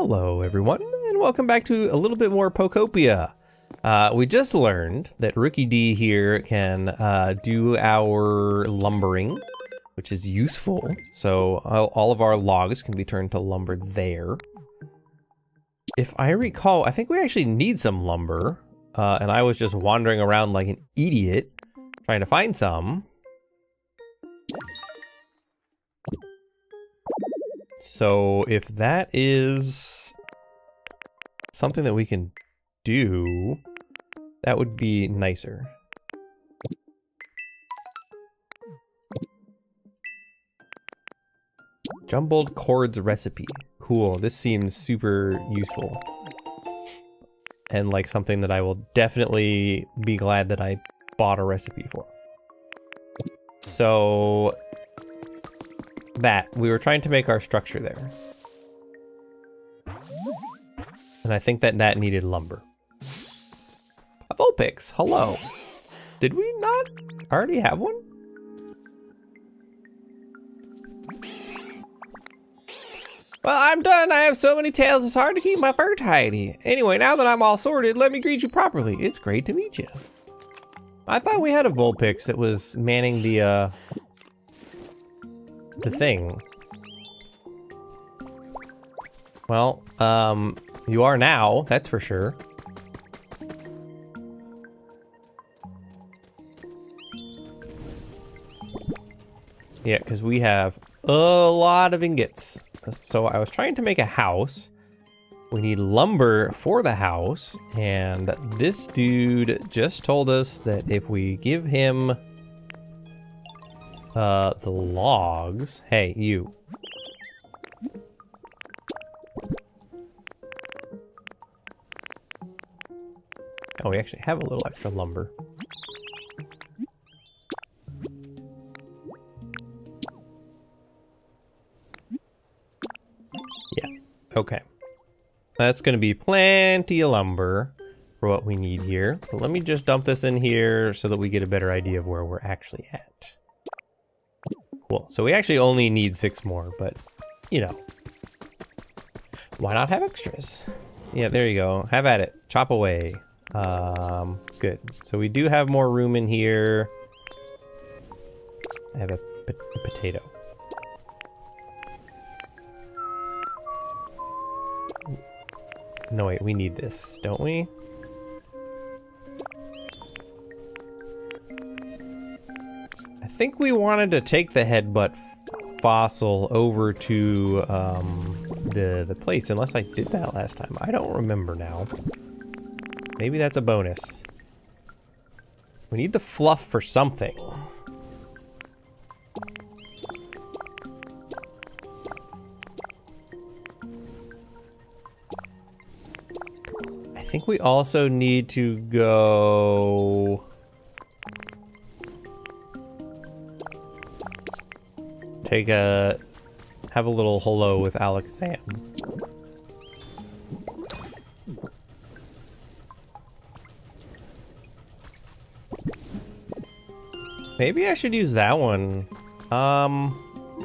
Hello everyone, and welcome back to a little bit more Pokopia. We just learned that Rookie D here can do our lumbering, which is useful. So all of our logs can be turned to lumber there. If I recall, I think we actually need some lumber, and I was just wandering around like an idiot trying to find some. So if that is something that we can do, that would be nicer. Jumbled chords recipe. Cool, this seems super useful. And like something that I will definitely be glad that I bought a recipe for. So we were trying to make our structure there. And I think that needed lumber. A Vulpix, hello. Did we not already have one? Well, I'm done. I have so many tails, it's hard to keep my fur tidy. Anyway, now that I'm all sorted, let me greet you properly. It's great to meet you. I thought we had a Vulpix that was manning the thing. Well, you are now, that's for sure. Yeah, because we have a lot of ingots. So I was trying to make a house. We need lumber for the house, and this dude just told us that if we give him the logs. Hey, you. Oh, we actually have a little extra lumber. Yeah, okay. That's gonna be plenty of lumber for what we need here. But let me just dump this in here so that we get a better idea of where we're actually at. Cool, so we actually only need 6 more, but you know, why not have extras? Yeah, there you go, have at it, chop away. Good, so we do have more room in here. I have a potato. No wait, we need this, don't we? I think we wanted to take the headbutt fossil over to the place, unless I did that last time. I don't remember now. Maybe that's a bonus. We need the fluff for something. I think we also need to go have a little hello with Alexam. Maybe I should use that one. I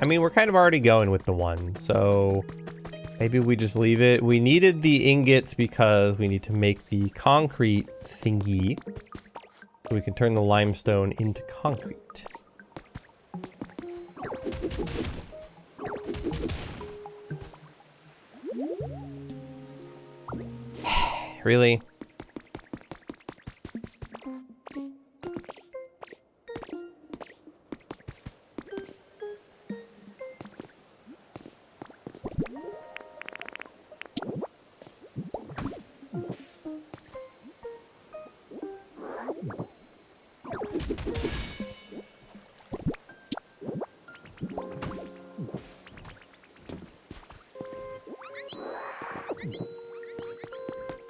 mean, we're kind of already going with the one, so maybe we just leave it. We needed the ingots because we need to make the concrete thingy so we can turn the limestone into concrete. Really?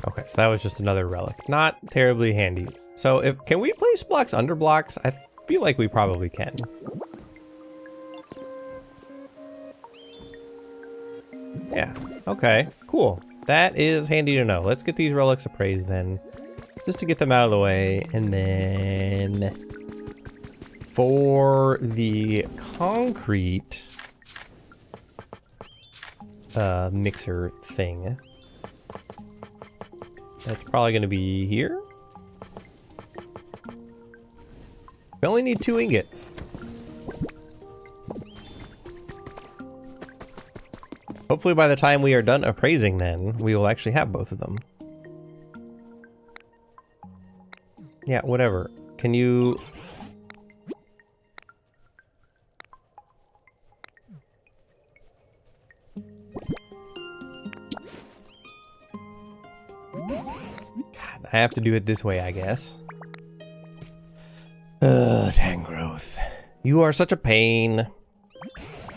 Okay, so that was just another relic. Not terribly handy. So can we place blocks under blocks? I feel like we probably can. Yeah, okay, cool. That is handy to know. Let's get these relics appraised then, just to get them out of the way. And then for the concrete, mixer thing. That's probably going to be here. We only need 2 ingots. Hopefully by the time we are done appraising then, we will actually have both of them. Yeah, whatever. Can you... God, I have to do it this way, I guess. Tangrowth. You are such a pain.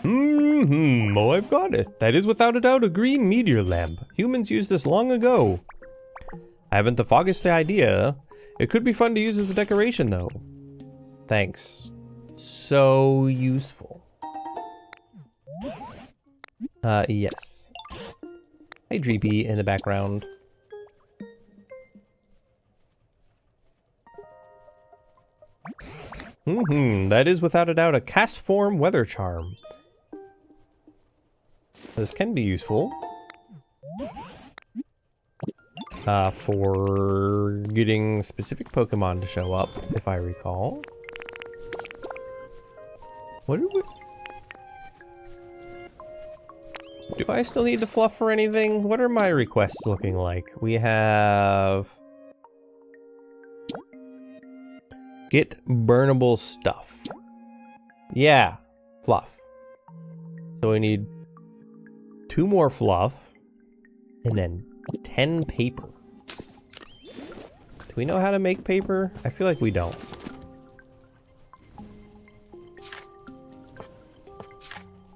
Oh, I've got it. That is without a doubt a green meteor lamp. Humans used this long ago. I haven't the foggiest idea. It could be fun to use as a decoration, though. Thanks. So useful. Yes. Hey, Dreepy in the background. That is without a doubt a cast form weather charm. This can be useful. For getting specific Pokemon to show up, if I recall. What do we... Do I still need to fluff for anything? What are my requests looking like? We have... Get burnable stuff. Yeah, fluff. So we need 2 more fluff, and then 10 paper. Do we know how to make paper? I feel like we don't.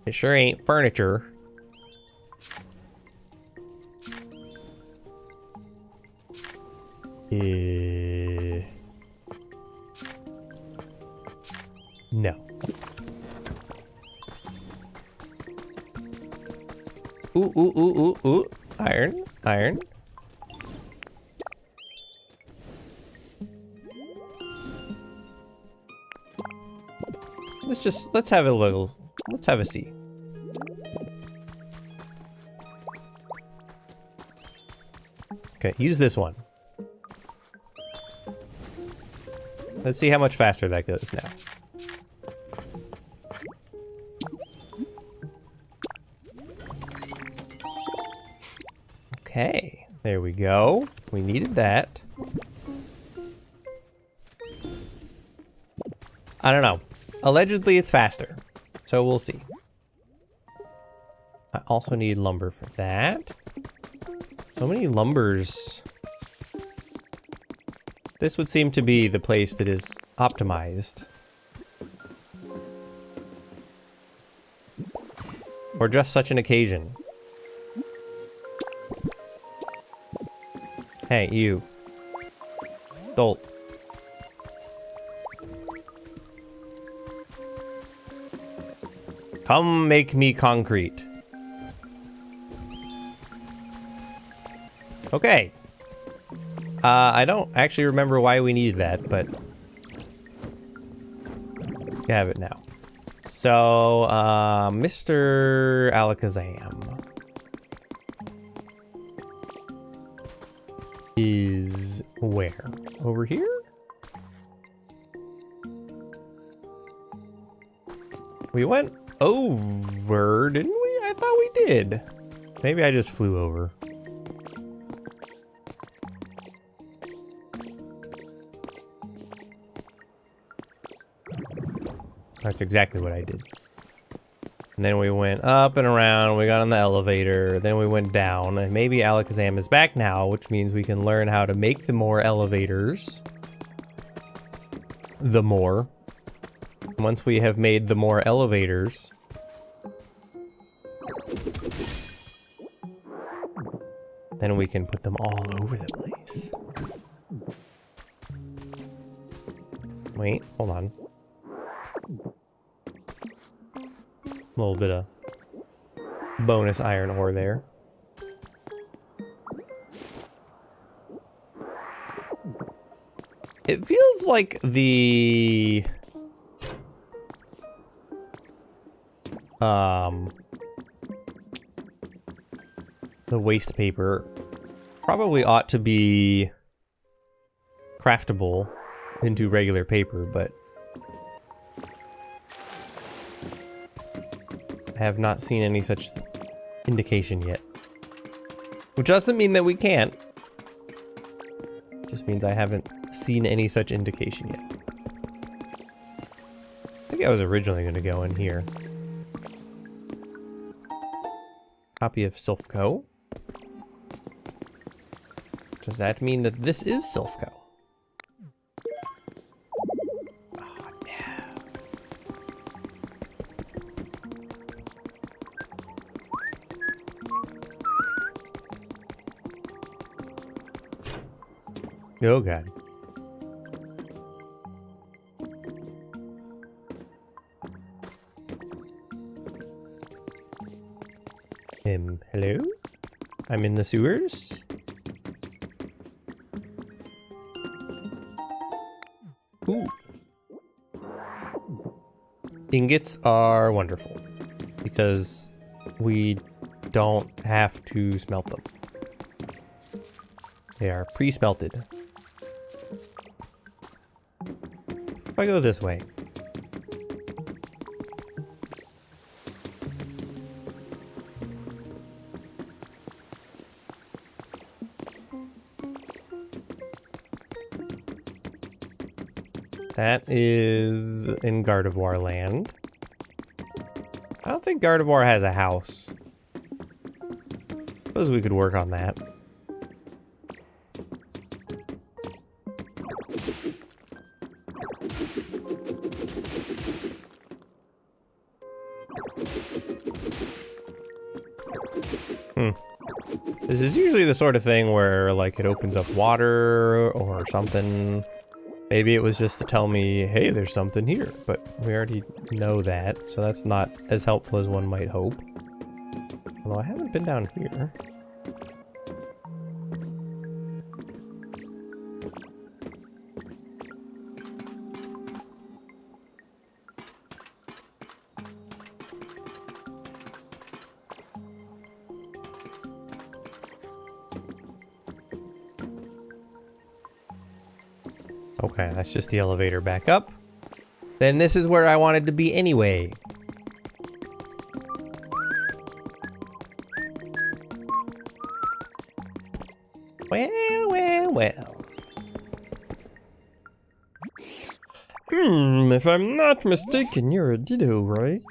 It sure ain't furniture. No. Ooh. Iron. Let's have a see. Okay, use this one. Let's see how much faster that goes now. Okay, there we go. We needed that. I don't know. Allegedly, it's faster. So we'll see. I also need lumber for that. So many lumbers. This would seem to be the place that is optimized. For just such an occasion. Hey, you. Dolt. Come make me concrete. Okay. I don't actually remember why we needed that, but you have it now. So, Mr. Alakazam is where? Over here? We went over, didn't we? I thought we did. Maybe I just flew over. That's exactly what I did. And then we went up and around, we got on the elevator, then we went down, and maybe Alakazam is back now, which means we can learn how to make the more elevators. The more. Once we have made the more elevators, then we can put them all over the place. Wait, hold on. A little bit of bonus iron ore there. It feels like the the waste paper probably ought to be craftable into regular paper, but I have not seen any such indication yet. Which doesn't mean that we can't. It just means I haven't seen any such indication yet. I think I was originally going to go in here. Copy of Silphco. Does that mean that this is Silphco? Oh, no. Oh, God. Hello? I'm in the sewers? Ooh. Ingots are wonderful because we don't have to smelt them. They are pre-smelted. If I go this way. That is in Gardevoir land. I don't think Gardevoir has a house. Suppose we could work on that. This is usually the sort of thing where, like, it opens up water or something. Maybe it was just to tell me, hey, there's something here, but we already know that, so that's not as helpful as one might hope. Although I haven't been down here. Okay, that's just the elevator back up. Then this is where I wanted to be anyway. Well. If I'm not mistaken, you're a Ditto, right?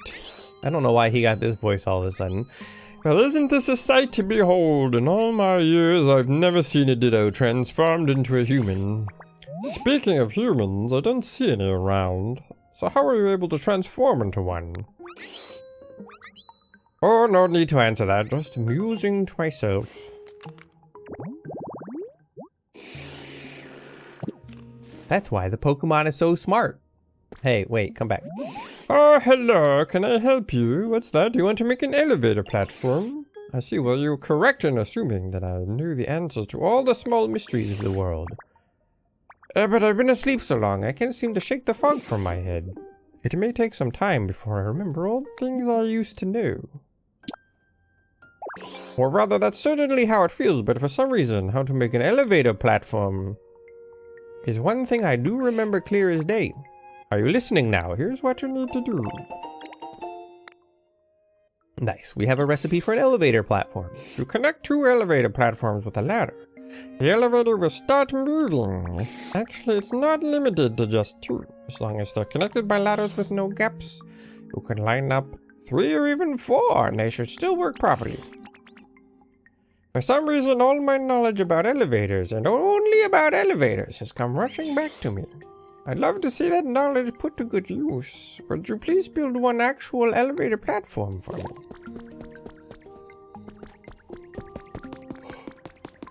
I don't know why he got this voice all of a sudden. Well, isn't this a sight to behold? In all my years, I've never seen a Ditto transformed into a human. Speaking of humans, I don't see any around. So how are you able to transform into one? Oh, no need to answer that. Just musing to myself. That's why the Pokemon is so smart. Hey, wait, come back. Oh, hello. Can I help you? What's that? Do you want to make an elevator platform? I see. Well, you're correct in assuming that I knew the answers to all the small mysteries of the world. But I've been asleep so long, I can't seem to shake the fog from my head. It may take some time before I remember all the things I used to know. Or rather, that's certainly how it feels, but for some reason, how to make an elevator platform is one thing I do remember clear as day. Are you listening now? Here's what you need to do. Nice, we have a recipe for an elevator platform. You connect two elevator platforms with a ladder. The elevator will start moving. Actually, it's not limited to just two. As long as they're connected by ladders with no gaps, you can line up 3 or even 4, and they should still work properly. For some reason, all my knowledge about elevators, and only about elevators, has come rushing back to me. I'd love to see that knowledge put to good use. Would you please build one actual elevator platform for me?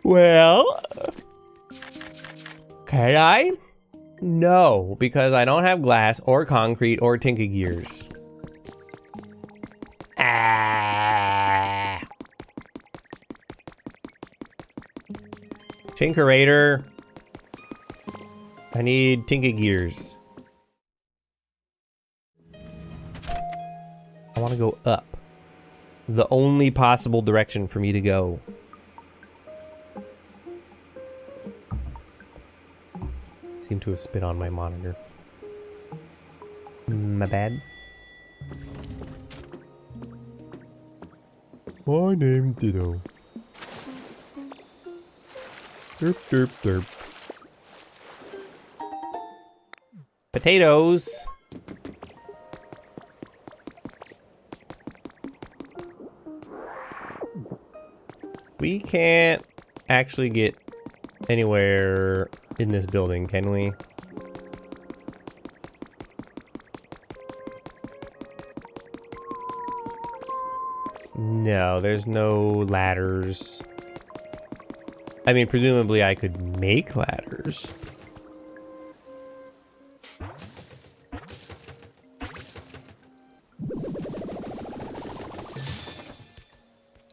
Well, can I? No, because I don't have glass or concrete or tinker gears. Tinkerator. I need tinker gears. I want to go up. The only possible direction for me to go seem to have spit on my monitor. My bad. My name Ditto. Derp, derp, derp. Potatoes. We can't actually get anywhere in this building, can we? No, there's no ladders. I mean, presumably I could make ladders.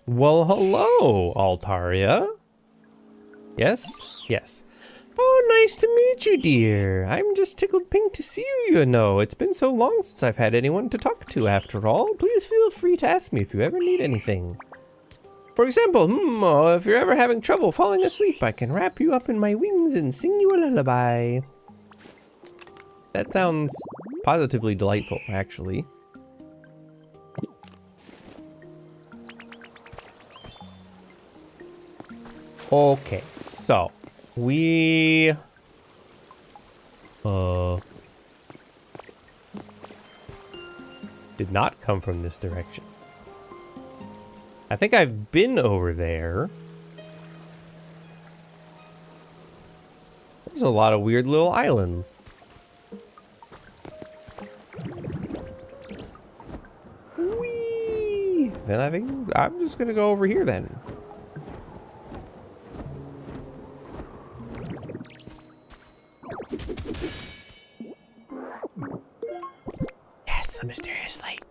Well, hello, Altaria. Yes? Yes. Oh, nice to meet you, dear. I'm just tickled pink to see you, you know. It's been so long since I've had anyone to talk to, after all. Please feel free to ask me if you ever need anything. For example, if you're ever having trouble falling asleep, I can wrap you up in my wings and sing you a lullaby. That sounds positively delightful, actually. Okay, so we did not come from this direction. I think I've been over there. There's a lot of weird little islands. Whee! Then I think I'm just gonna go over here then. Yes, a mysterious light.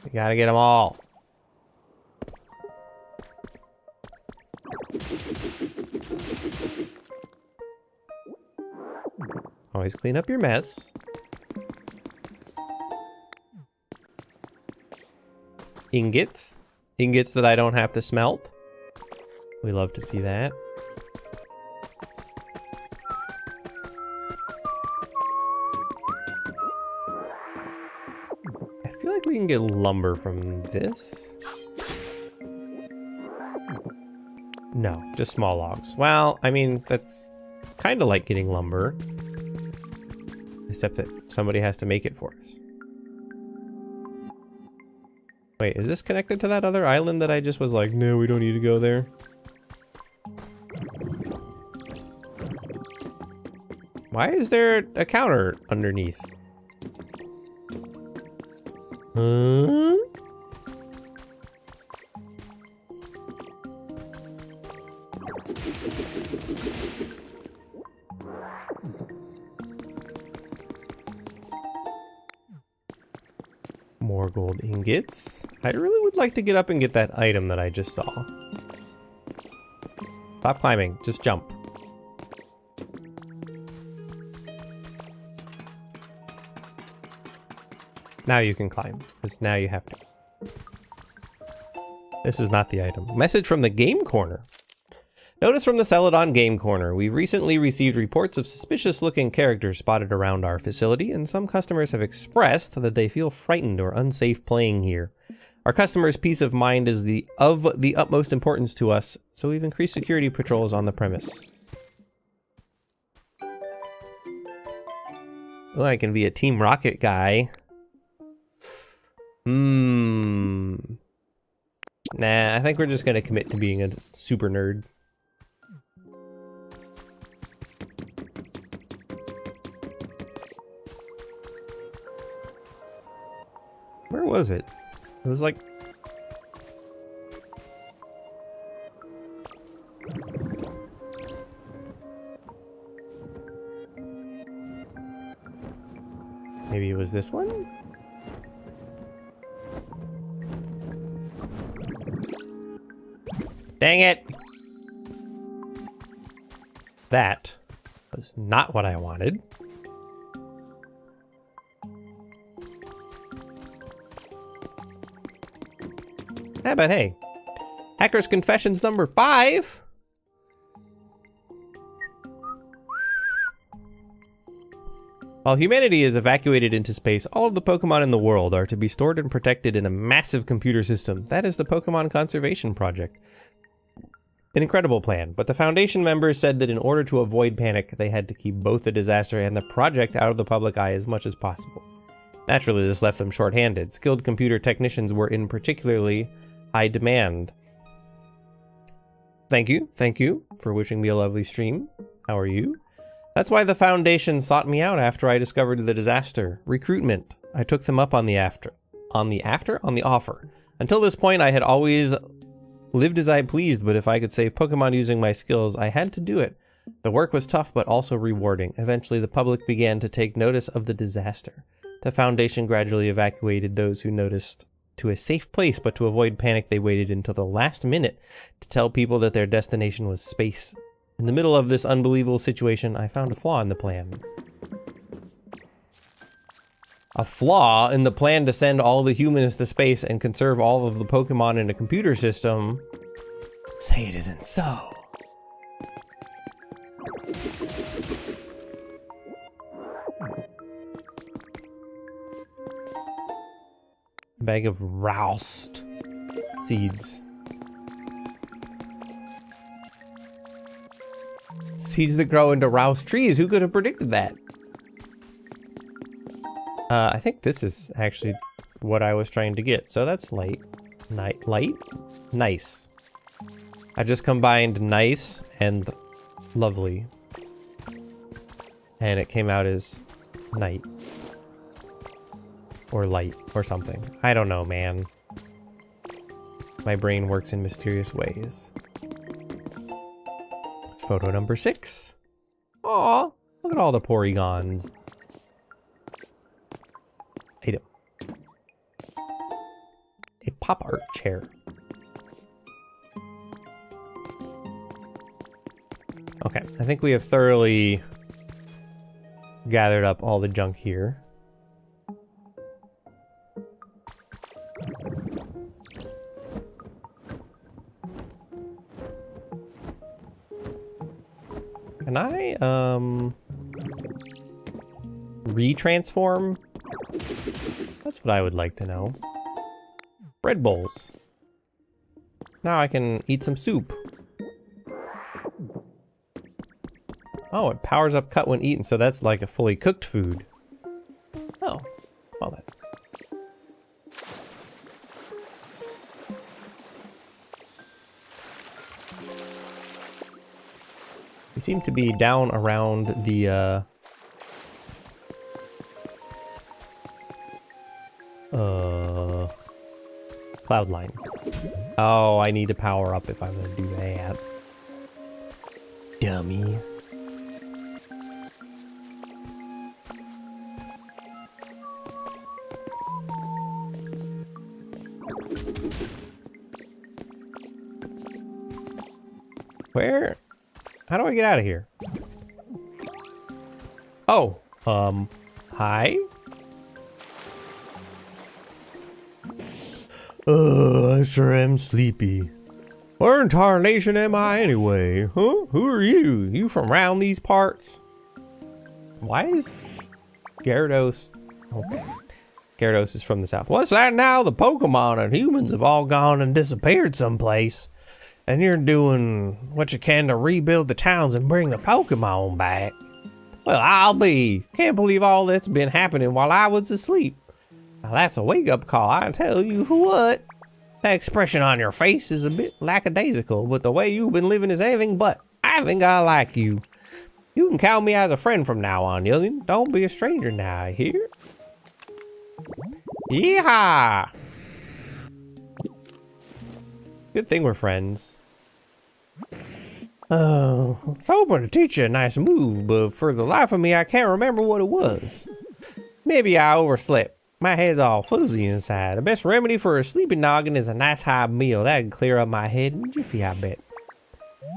We gotta get them all. Always clean up your mess. Ingots. Ingots that I don't have to smelt. We love to see that. I feel like we can get lumber from this. No, just small logs. Well, I mean, that's kind of like getting lumber. Except that somebody has to make it for us. Wait, is this connected to that other island that I just was like, no, we don't need to go there? Why is there a counter underneath? Huh? More gold ingots. I really would like to get up and get that item that I just saw. Stop climbing, just jump. Now you can climb, because now you have to. This is not the item. Message from the Game Corner. Notice from the Celadon Game Corner. We've recently received reports of suspicious-looking characters spotted around our facility, and some customers have expressed that they feel frightened or unsafe playing here. Our customers' peace of mind is of the utmost importance to us, so we've increased security patrols on the premise. Well, I can be a Team Rocket guy. Nah, I think we're just gonna commit to being a super nerd. Where was it? It was like... Maybe it was this one? Dang it! That was not what I wanted. Yeah, but hey, Hacker's Confessions number 5. While humanity is evacuated into space, all of the Pokemon in the world are to be stored and protected in a massive computer system. That is the Pokemon Conservation Project. An incredible plan, but the Foundation members said that in order to avoid panic, they had to keep both the disaster and the project out of the public eye as much as possible. Naturally, this left them short-handed. Skilled computer technicians were in particularly high demand. Thank you for wishing me a lovely stream. How are you? That's why the Foundation sought me out after I discovered the disaster. Recruitment. I took them up on the offer. Until this point, I had always lived as I pleased, but if I could save Pokemon using my skills, I had to do it. The work was tough, but also rewarding. Eventually, the public began to take notice of the disaster. The Foundation gradually evacuated those who noticed to a safe place, but to avoid panic, they waited until the last minute to tell people that their destination was space. In the middle of this unbelievable situation, I found a flaw in the plan. A flaw in the plan to send all the humans to space and conserve all of the Pokemon in a computer system? Say it isn't so. Bag of roust seeds. Seeds that grow into roust trees. Who could have predicted that? I think this is actually what I was trying to get. So that's light. Light? Nice. I just combined nice and lovely. And it came out as night. Or light, or something. I don't know, man. My brain works in mysterious ways. Photo number 6. Aw, look at all the Porygons. Item. A pop art chair. Okay, I think we have thoroughly gathered up all the junk here. Can I, retransform? That's what I would like to know. Bread bowls. Now I can eat some soup. Oh, it powers up cut when eaten, so that's like a fully cooked food. Oh, well then. We seem to be down around the, cloud line. Oh, I need to power up if I'm gonna do that. Dummy. Where? How do I get out of here? Oh, hi? I sure am sleepy. Where in tarnation am I anyway? Huh? Who are you? You from round these parts? Why is Gyarados? Okay. Gyarados is from the south. What's that now? The Pokemon and humans have all gone and disappeared someplace. And you're doing what you can to rebuild the towns and bring the Pokemon back. Well, I'll be. Can't believe all that's been happening while I was asleep. Now that's a wake-up call, I tell you what. That expression on your face is a bit lackadaisical, but the way you've been living is anything but. I think I like you. You can count me as a friend from now on, youngin'. Don't be a stranger now, I hear? Yeehaw! Good thing we're friends. Oh, I was hoping to teach you a nice move, but for the life of me, I can't remember what it was. Maybe I overslept. My head's all fuzzy inside. The best remedy for a sleepy noggin is a nice hot meal. That can clear up my head in jiffy, I bet.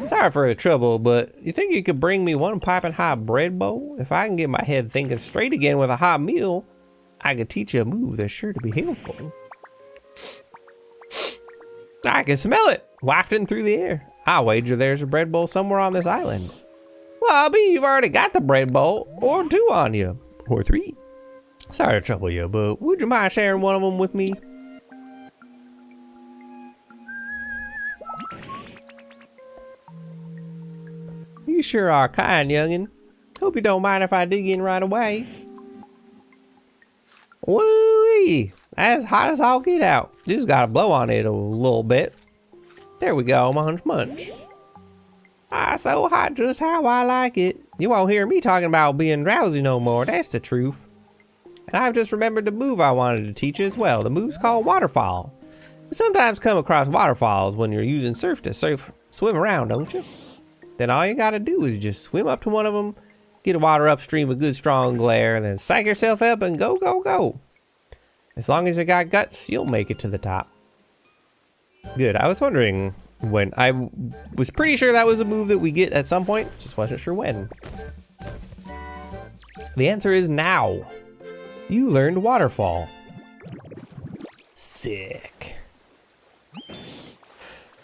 Sorry for the trouble, but you think you could bring me one piping hot bread bowl? If I can get my head thinking straight again with a hot meal, I could teach you a move that's sure to be helpful. I can smell it, wafting through the air. I'll wager there's a bread bowl somewhere on this island. Well, I mean, you've already got the bread bowl, or two on you. Or 3. Sorry to trouble you, but would you mind sharing one of them with me? You sure are kind, youngin'. Hope you don't mind if I dig in right away. Woo-wee! That's hot as all get out. Just gotta blow on it a little bit. There we go, munch munch. Ah, so hot, just how I like it. You won't hear me talking about being drowsy no more, that's the truth. And I've just remembered the move I wanted to teach you as well. The move's called Waterfall. You sometimes come across waterfalls when you're using surf to swim around, don't you? Then all you gotta do is just swim up to one of them, get a water upstream with good strong glare, and then psych yourself up and go, go, go. As long as you got guts, you'll make it to the top. Good, I was wondering when. I was pretty sure that was a move that we get at some point, just wasn't sure when. The answer is now. You learned Waterfall. Sick.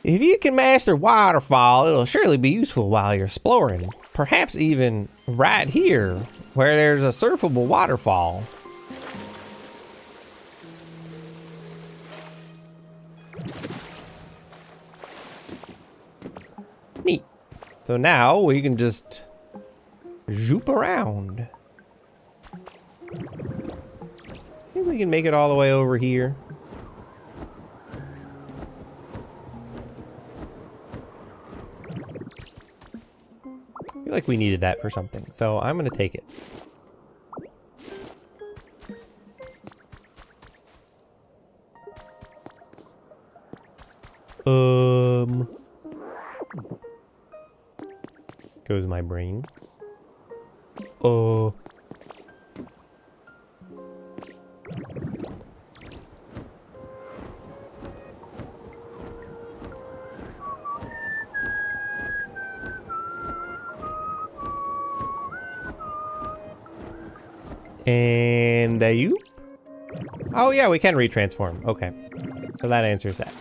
If you can master Waterfall, it'll surely be useful while you're exploring. Perhaps even right here, where there's a surfable waterfall. Neat. So now we can just zoop around. See if we can make it all the way over here. I feel like we needed that for something, so I'm gonna take it. Goes my brain. And you? Oh yeah, we can retransform. Okay, so that answers that.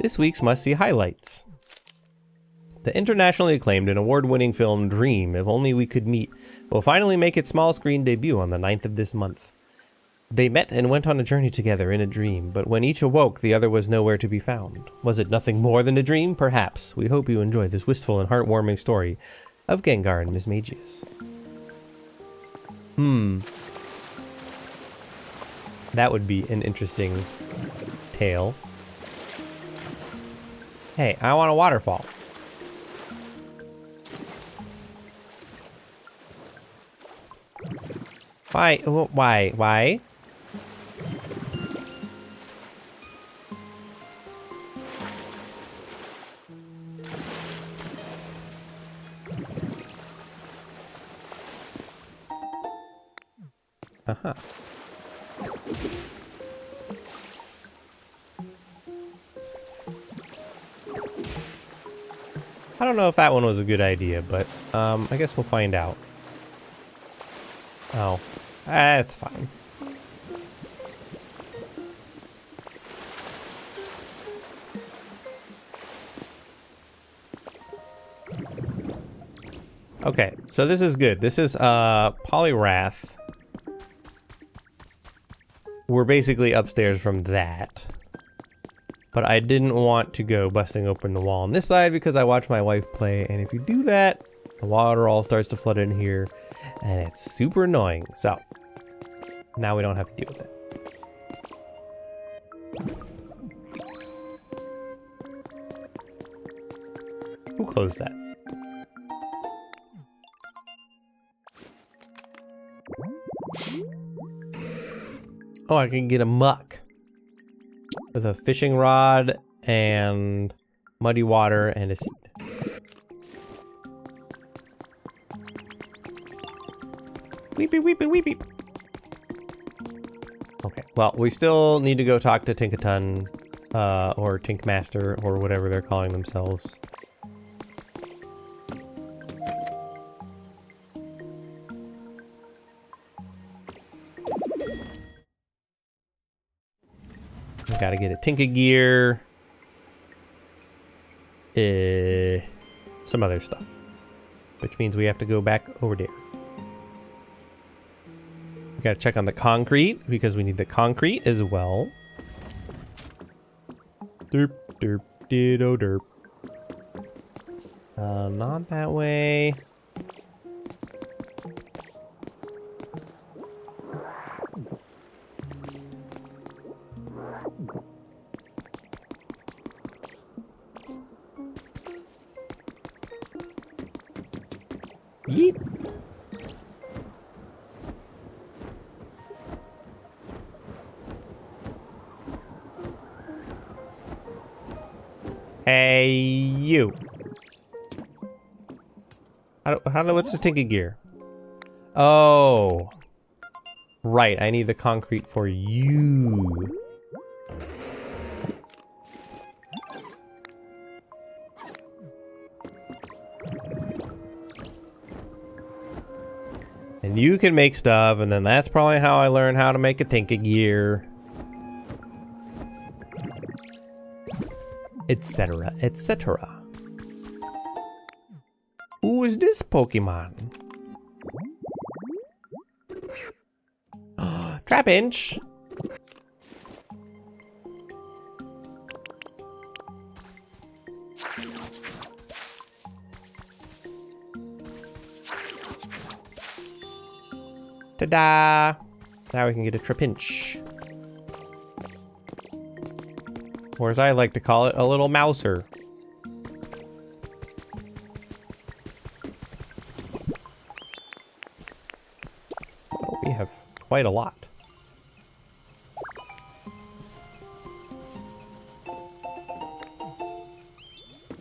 This week's must-see highlights. The internationally acclaimed and award-winning film Dream, If Only We Could Meet, will finally make its small screen debut on the 9th of this month. They met and went on a journey together in a dream, but when each awoke, the other was nowhere to be found. Was it nothing more than a dream? Perhaps. We hope you enjoy this wistful and heartwarming story of Gengar and Mismagius. That would be an interesting tale. Hey, I want a waterfall. Why? Why? Uh-huh. I don't know if that one was a good idea, but I guess we'll find out. Oh, that's fine. Okay, so this is good. This is Poliwrath. We're basically upstairs from that. But I didn't want to go busting open the wall on this side because I watched my wife play, and if you do that, the water all starts to flood in here, and it's super annoying. So, now we don't have to deal with it. Who closed that? Oh, I can get a muck. With a fishing rod and muddy water and a seed. Weep beep, weep beep, weep beep. Okay, well, we still need to go talk to Tinkaton, or Tinkmaster, or whatever they're calling themselves. We gotta get a Tinka gear. Some other stuff. Which means we have to go back over there. We gotta check on the concrete because we need the concrete as well. Derp, derp, ditto, derp. Not that way. Yeet. Hey, you. What's the tinky gear? Oh. Right, I need the concrete for you. And you can make stuff, and then that's probably how I learned how to make a tinky gear. Etc., etc. Who is this Pokemon? Trapinch! Ta-da! Now we can get a Trapinch. Or as I like to call it, a little mouser. Oh, we have quite a lot.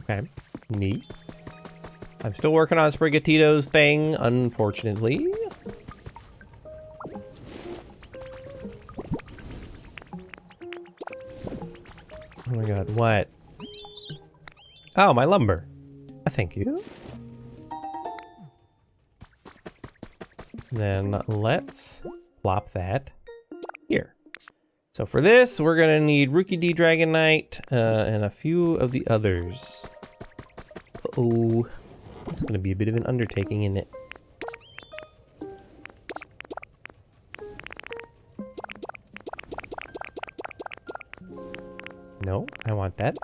Okay, neat. I'm still working on Sprigatito's thing, unfortunately. Oh my god, what? Oh, my lumber. Thank you. Then let's plop that here. So for this, we're gonna need Rookie D Dragonite and a few of the others. Uh-oh. It's gonna be a bit of an undertaking, isn't it? No, I want that.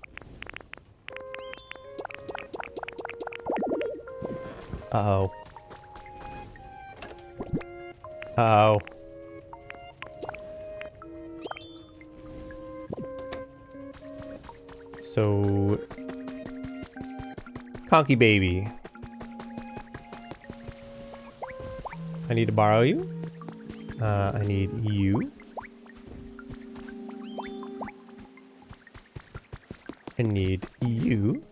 Uh-oh. Uh-oh. So... Conky baby. I need to borrow you. I need you. I need you.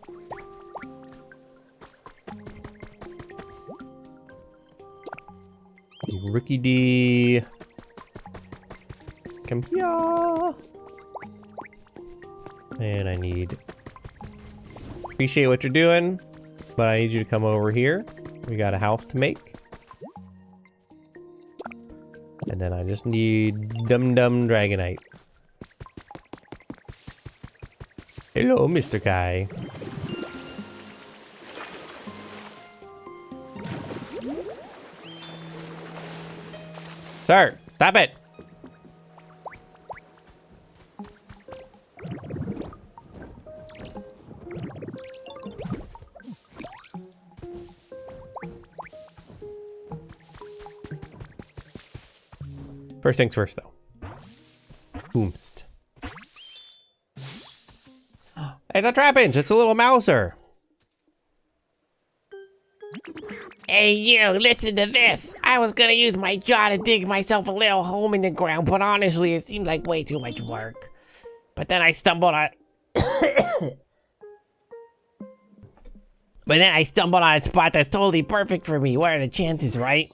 Rookie D. Come here. And I need... Appreciate what you're doing, but I need you to come over here. We got a house to make. And then I just need Dum-Dum Dragonite. Hello, Mr. Kai. Sir, stop it! First things first, though. Oomst. It's a Trapinch! It's a little mouser! Hey you, listen to this! I was gonna use my jaw to dig myself a little home in the ground, but honestly it seemed like way too much work. But then I stumbled on... a spot that's totally perfect for me. What are the chances, right?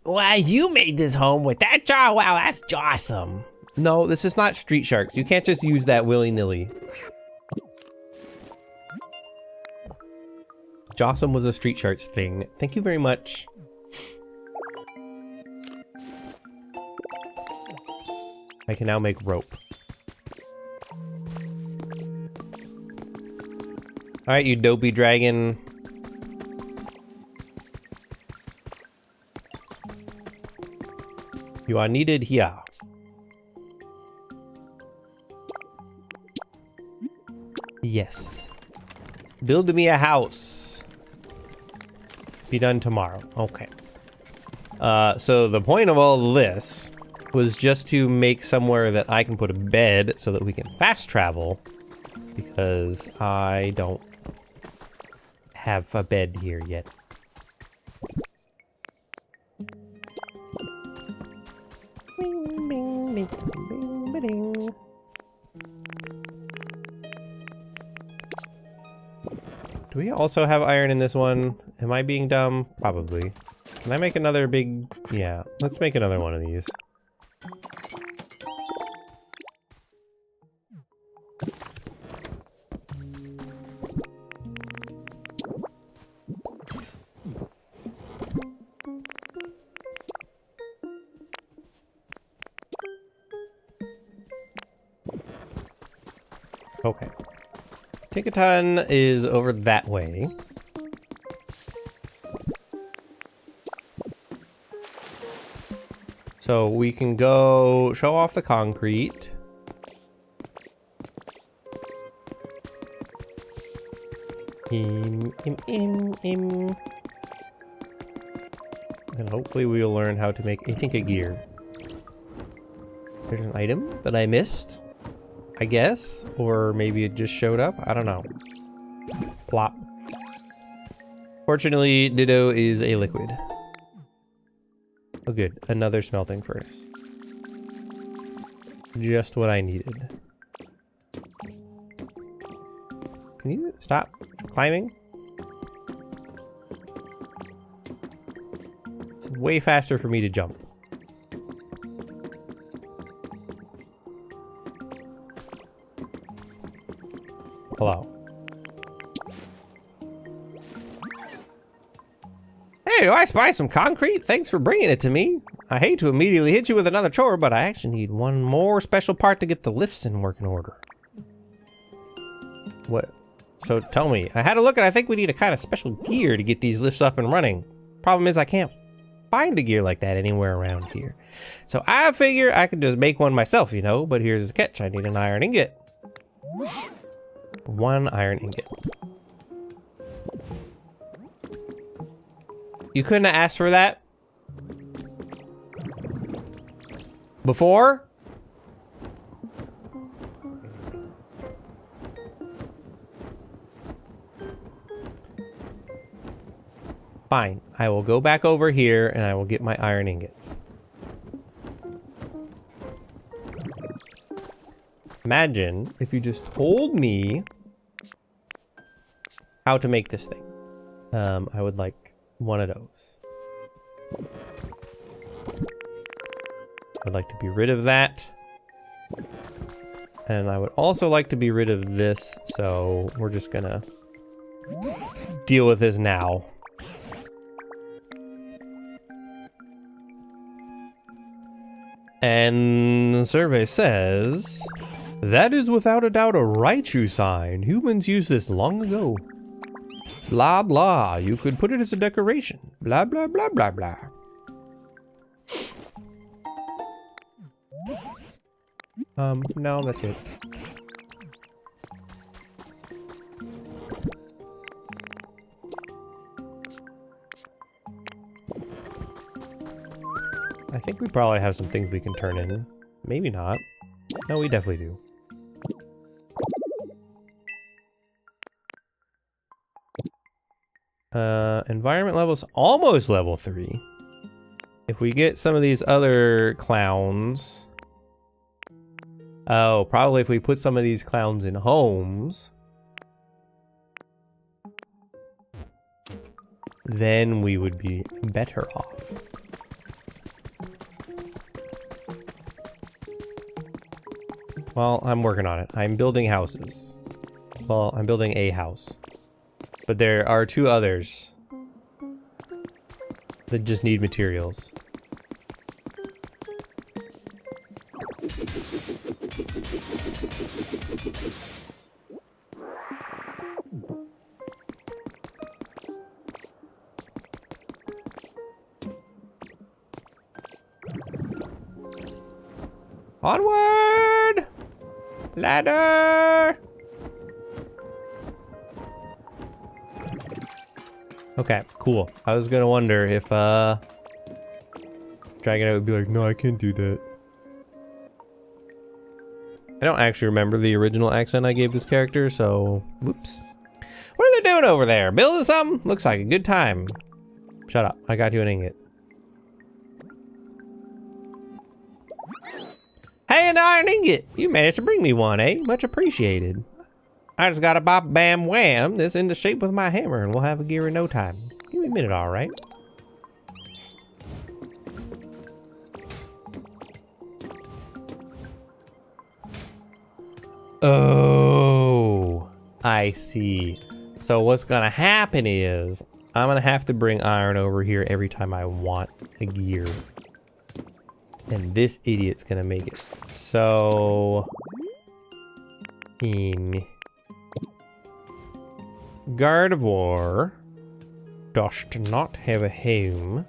Why, you made this home with that jaw? Wow, that's awesome. No, this is not Street Sharks. You can't just use that willy-nilly. Jawsome was a Street Sharks thing. Thank you very much. I can now make rope. Alright, you dopey dragon. You are needed here. Yes. Build me a house. Be done tomorrow. Okay. So the point of all this was just to make somewhere that I can put a bed so that we can fast travel, because I don't have a bed here yet. Do we also have iron in this one? Am I being dumb? Probably. Can I make another big... Yeah, let's make another one of these. Okay. Tickaton is over that way. So we can go show off the concrete. And hopefully we'll learn how to make a Tinka gear. There's an item that I missed, I guess, or maybe it just showed up. I don't know. Plop. Fortunately, Ditto is a liquid. Oh good, another smelting furnace. Just what I needed. Can you stop climbing? It's way faster for me to jump. Hello. Hey, do I spy some concrete? Thanks for bringing it to me. I hate to immediately hit you with another chore, but I actually need one more special part to get the lifts in working order. What? So tell me. I had a look and I think we need a kind of special gear to get these lifts up and running. Problem is I can't find a gear like that anywhere around here. So I figure I could just make one myself, you know, but here's the catch. I need an iron ingot. One iron ingot. You couldn't have asked for that before? Fine. I will go back over here and I will get my iron ingots. Imagine if you just told me how to make this thing. I would like one of those. I'd like to be rid of that. And I would also like to be rid of this, so we're just gonna deal with this now. And the survey says, that is without a doubt a Raichu sign. Humans used this long ago. Blah, blah. You could put it as a decoration. Blah, blah, blah, blah, blah. No, that's it. I think we probably have some things we can turn in. Maybe not. No, we definitely do. Environment level's almost level 3. If we get some of these other clowns... Oh, probably if we put some of these clowns in homes... then we would be better off. Well, I'm working on it. I'm building houses. Well, I'm building a house. But there are 2 others that just need materials. Onward! Ladder! Okay, cool. I was gonna wonder if, Dragonite would be like, no, I can't do that. I don't actually remember the original accent I gave this character, so, whoops. What are they doing over there? Building something? Looks like a good time. Shut up, I got you an ingot. Hey, an iron ingot! You managed to bring me one, eh? Much appreciated. I just gotta bop bam wham this into shape with my hammer and we'll have a gear in no time. Give me a minute, alright? Oh, I see. So what's gonna happen is I'm gonna have to bring iron over here every time I want a gear. And this idiot's gonna make it. So in Gardevoir dost not have a home.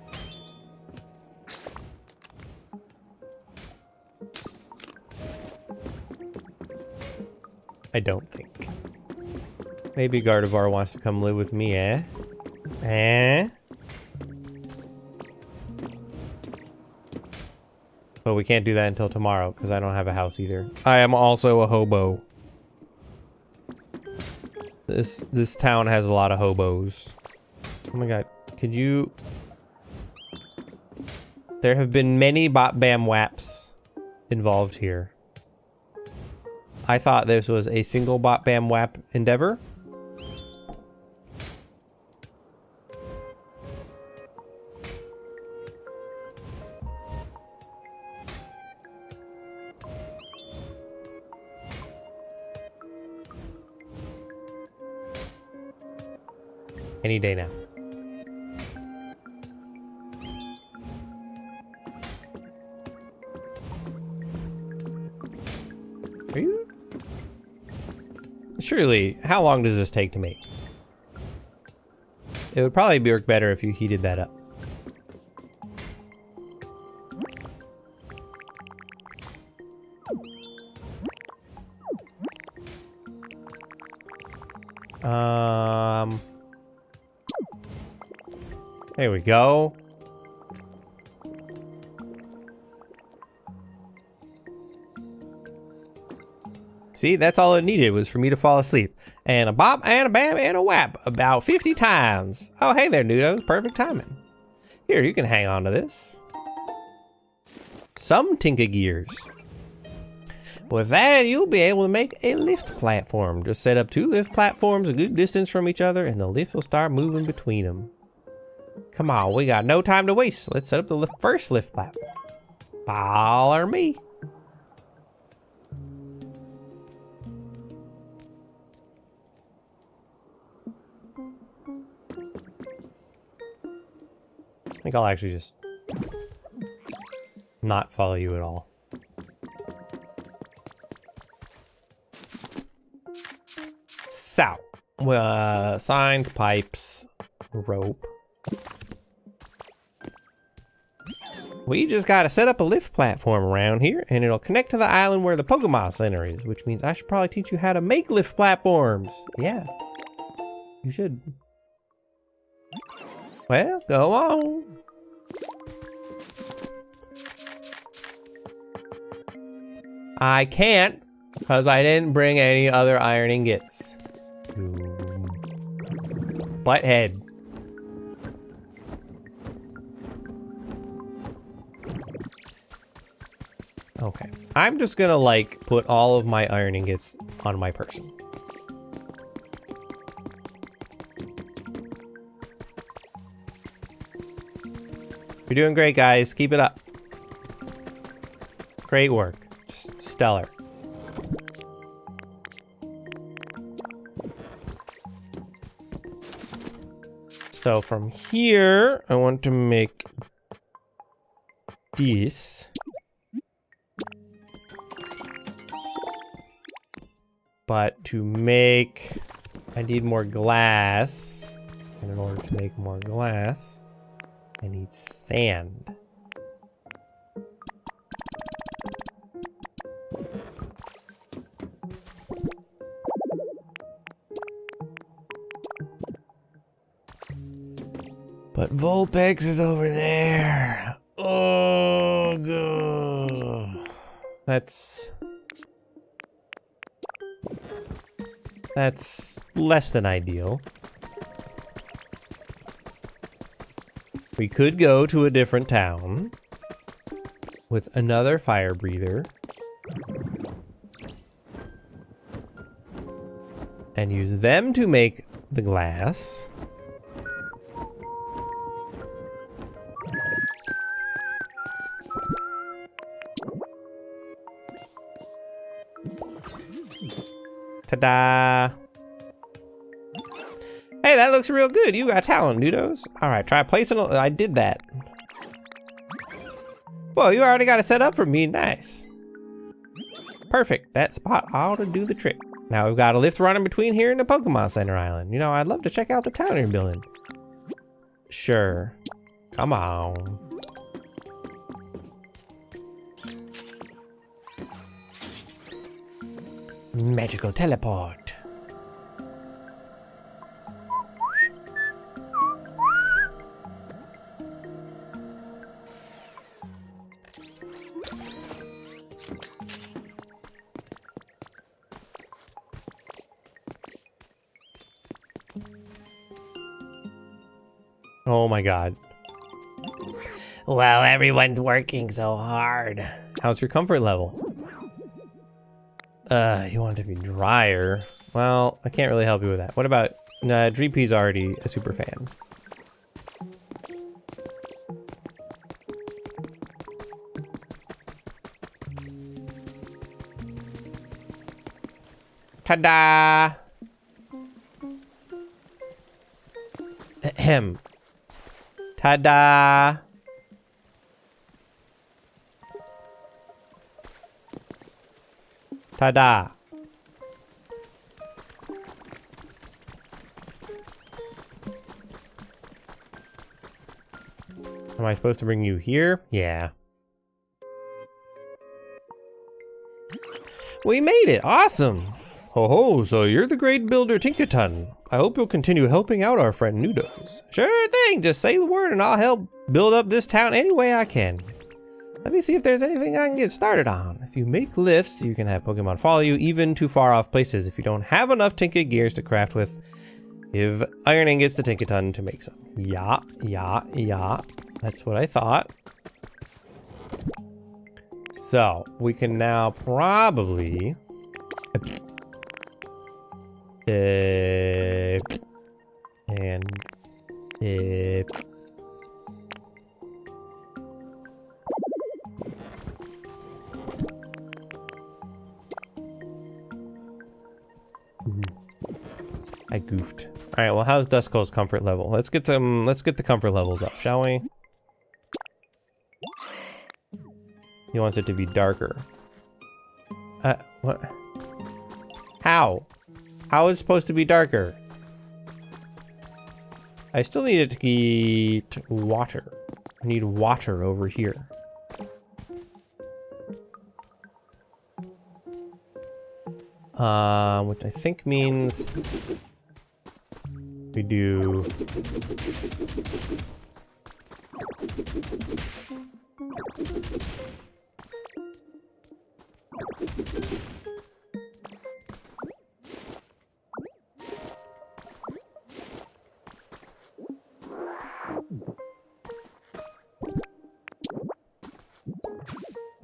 I don't think. Maybe Gardevoir wants to come live with me, eh? Eh? But we can't do that until tomorrow because I don't have a house either. I am also a hobo. This town has a lot of hobos. Oh my god, could you... There have been many bop bam waps involved here. I thought this was a single bop bam wap endeavor. Any day now. Are you? Surely, how long does this take to make? It would probably work better if you heated that up. There we go. See, that's all it needed was for me to fall asleep. And a bop and a bam and a whap about 50 times. Oh, hey there, Nudos. Perfect timing. Here, you can hang on to this. Some Tinka gears. With that, you'll be able to make a lift platform. Just set up 2 lift platforms a good distance from each other and the lift will start moving between them. Come on, we got no time to waste. Let's set up the first lift platform. Follow me. I think I'll actually just not follow you at all. So, signs, pipes, rope. We just gotta set up a lift platform around here and it'll connect to the island where the Pokemon Center is, which means I should probably teach you how to make lift platforms. Yeah, you should. Well, go on. I can't because I didn't bring any other iron ingots. Butthead. Okay, I'm just gonna like put all of my iron ingots on my person. You're doing great, guys. Keep it up. Great work. Just stellar. So from here, I want to make this. But to make, I need more glass. And in order to make more glass, I need sand. But Vulpix is over there. Oh, God. That's less than ideal. We could go to a different town with another fire breather and use them to make the glass. Ta-da! Hey, that looks real good. You got talent, Nudos. All right, try placing. I did that. Well, you already got it set up for me. Nice. Perfect. That spot ought to do the trick. Now we've got a lift running between here and the Pokemon Center Island. You know, I'd love to check out the town you're building. Sure. Come on. Magical teleport. Oh my God. Well, everyone's working so hard. How's your comfort level? You want it to be drier. Well, I can't really help you with that. What about, Dreepy's already a super fan. Ta-da! Ahem. Ta-da! Ta-da! Am I supposed to bring you here? Yeah. We made it! Awesome! Ho ho, so you're the great builder Tinkaton. I hope you'll continue helping out our friend Nudos. Sure thing, just say the word and I'll help build up this town any way I can. Let me see if there's anything I can get started on. If you make lifts, you can have Pokemon follow you even to far off places. If you don't have enough Tinka gears to craft with, give iron ingots to Tinkaton to make some. Yeah. That's what I thought. So, we can now probably... I goofed. All right, well, how's Duskull's comfort level? Let's get the comfort levels up, shall we? He wants it to be darker. What? How? How is it supposed to be darker? I still need it to get water. I need water over here. Which I think means we do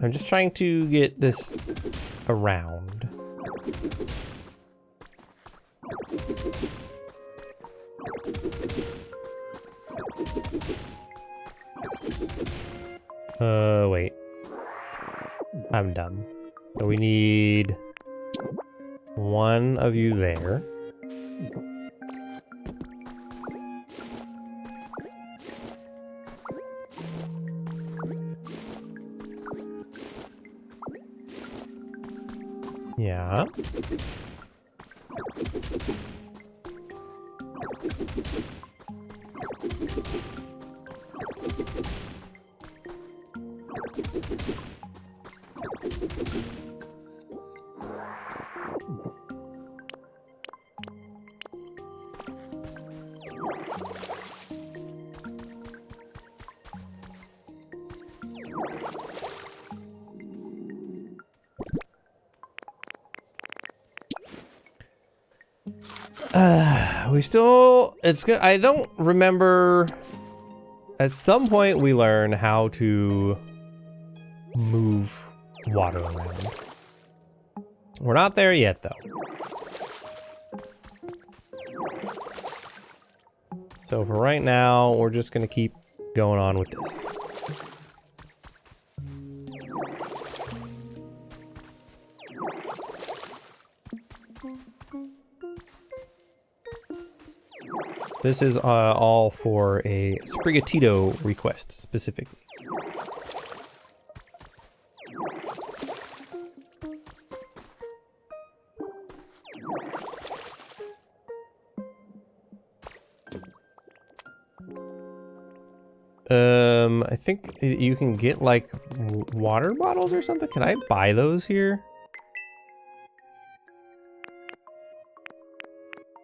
I'm just trying to get this around. Wait. I'm dumb. So we need one of you there. Yeah. We still, it's good. I don't remember. At some point we learn how to move water around. We're not there yet though. So for right now, we're just gonna keep going on with this. This is all for a Sprigatito request specifically. I think you can get like water bottles or something. Can I buy those here?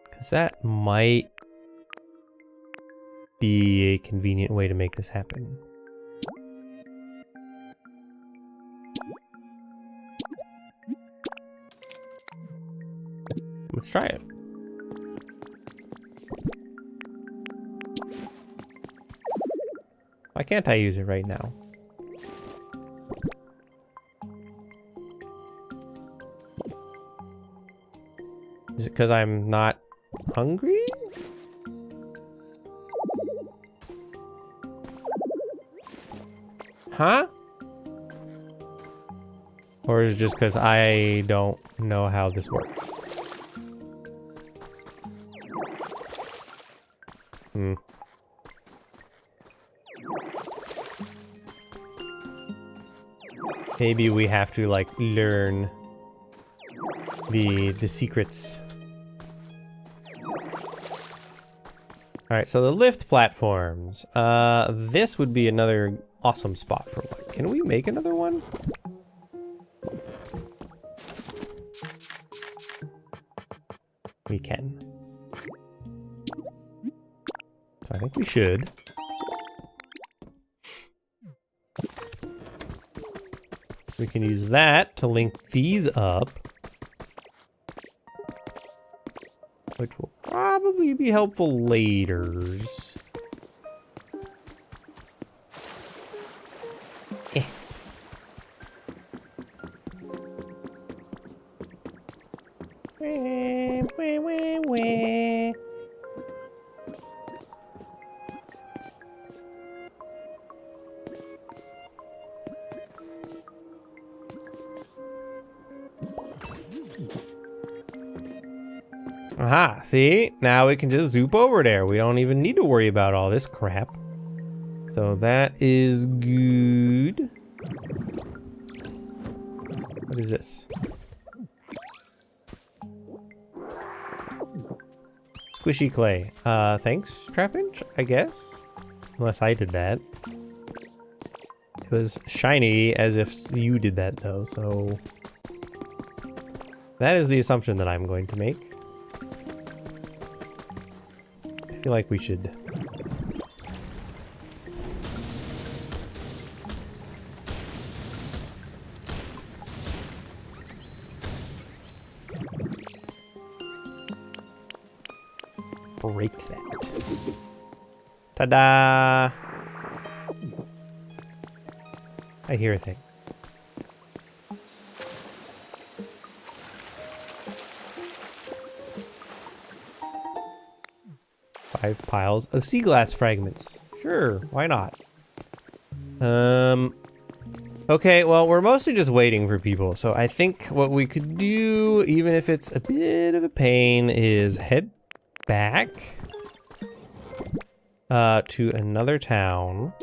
Because that might be a convenient way to make this happen. Let's try it. Why can't I use it right now? Is it because I'm not hungry? Huh? Or is it just because I don't know how this works? Maybe we have to like learn the secrets. All right, so the lift platforms. This would be another awesome spot for one. Can we make another one? We can. So I think we should. We can use that to link these up, which will probably be helpful laters. Aha, see? Now we can just zoop over there. We don't even need to worry about all this crap. So that is good. What is this? Squishy clay. Thanks, Trapinch, I guess. Unless I did that. It was shiny as if you did that though, so... that is the assumption that I'm going to make. I feel like we should... break that. Ta-da! I hear a thing. Five piles of sea glass fragments. Sure, why not? Okay, well, we're mostly just waiting for people. So I think what we could do, even if it's a bit of a pain, is head back to another town.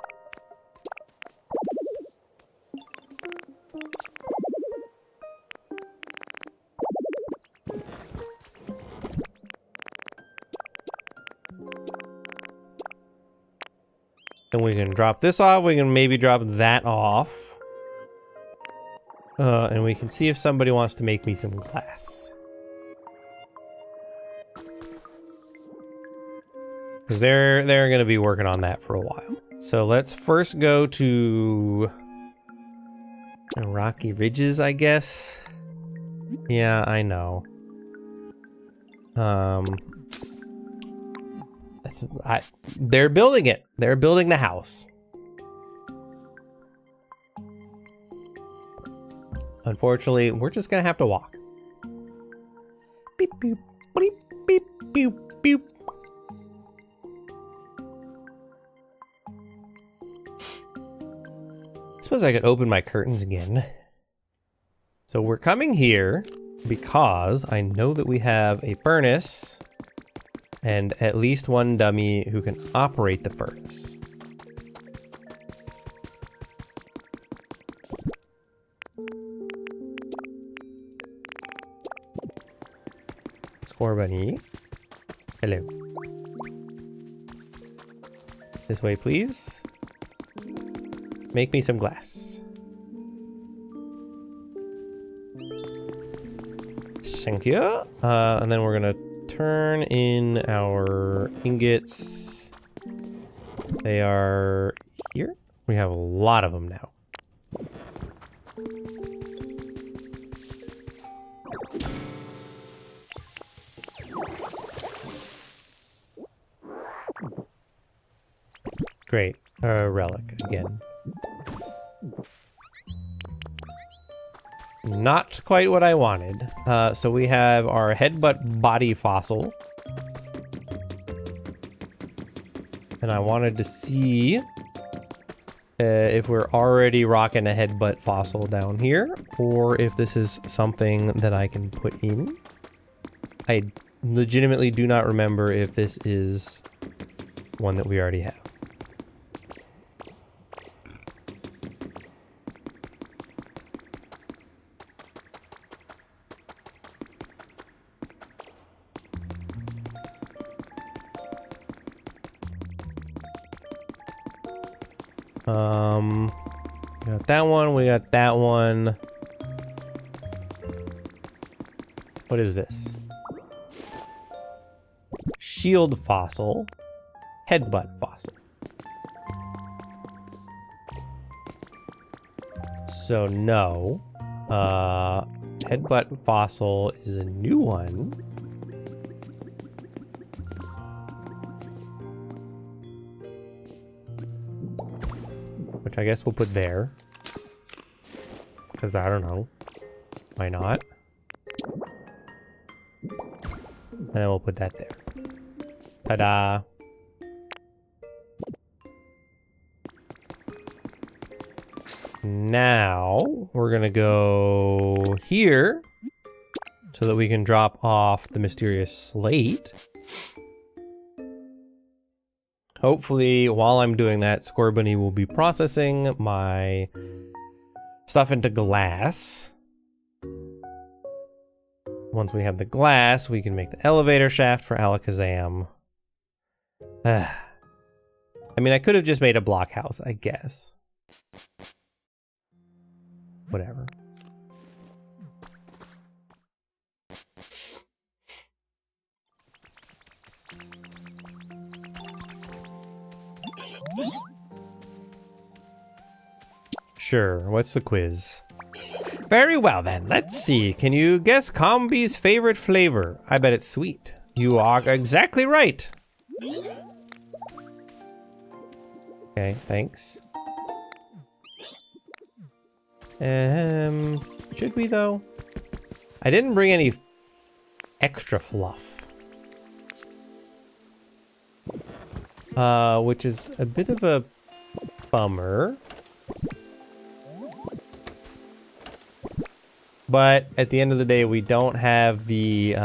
And we can drop this off. We can maybe drop that off. And we can see if somebody wants to make me some glass. Because they're going to be working on that for a while. So let's first go to Rocky Ridges, I guess. Yeah, I know. They're building it. They're building the house. Unfortunately, we're just gonna have to walk. Beep, beep, beep, beep, beep, beep. Suppose I could open my curtains again. So we're coming here because I know that we have a furnace and at least one dummy who can operate the furnace. Score bunny. Hello. This way, please. Make me some glass. Thank you. And then we're gonna turn in our ingots. They are here. We have a lot of them now. Great. A relic again. Not quite what I wanted. So we have our headbutt body fossil. And I wanted to see if we're already rocking a headbutt fossil down here, or if this is something that I can put in. I legitimately do not remember if this is one that we already have. We got that one, we got that one. What is this? Shield fossil, headbutt fossil. So no, headbutt fossil is a new one. Which I guess we'll put there. Because I don't know. Why not? And then we'll put that there. Ta-da! Now, we're gonna go here. So that we can drop off the mysterious slate. Hopefully, while I'm doing that, Scorbunny will be processing my stuff into glass. Once we have the glass, we can make the elevator shaft for Alakazam. I mean, I could have just made a blockhouse, I guess. Whatever. Sure, what's the quiz? Very well then, let's see. Can you guess Combi's favorite flavor? I bet it's sweet. You are exactly right. Okay, thanks. Should we though? I didn't bring any extra fluff. Which is a bit of a bummer. But at the end of the day, we don't have the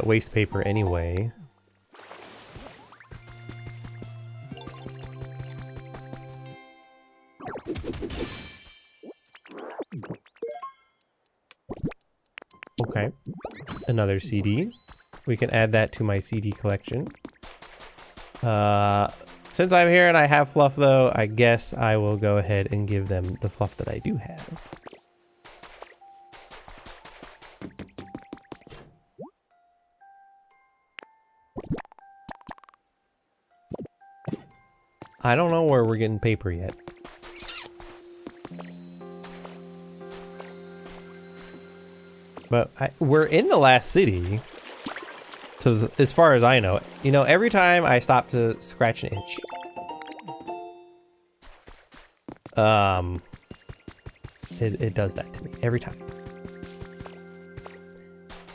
waste paper anyway. Okay, another CD. We can add that to my CD collection. Since I'm here and I have fluff though, I guess I will go ahead and give them the fluff that I do have. I don't know where we're getting paper yet. But we're in the last city. So as far as I know, you know, every time I stop to scratch an itch, it does that to me every time.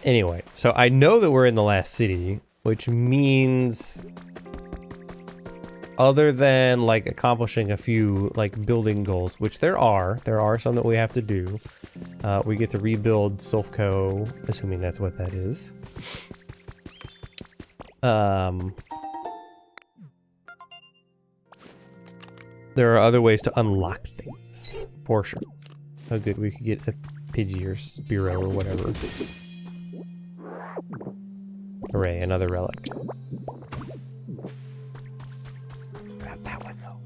Anyway, so I know that we're in the last city, which means other than like accomplishing a few like building goals, which there are some that we have to do. We get to rebuild Sulfco, assuming that's what that is. There are other ways to unlock things, for sure. Oh good, we could get a Pidgey or Spearow or whatever. Hooray, another relic. Not that one though.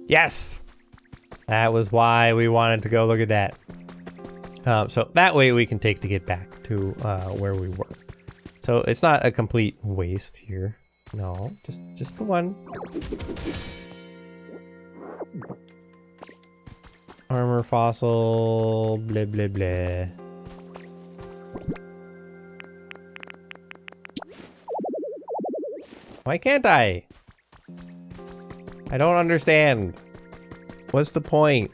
Yes! That was why we wanted to go look at that. So that way we can take to get back to where we were. So it's not a complete waste here. No, just the one. Armor fossil, blah blah blah. Why can't I? I don't understand. What's the point?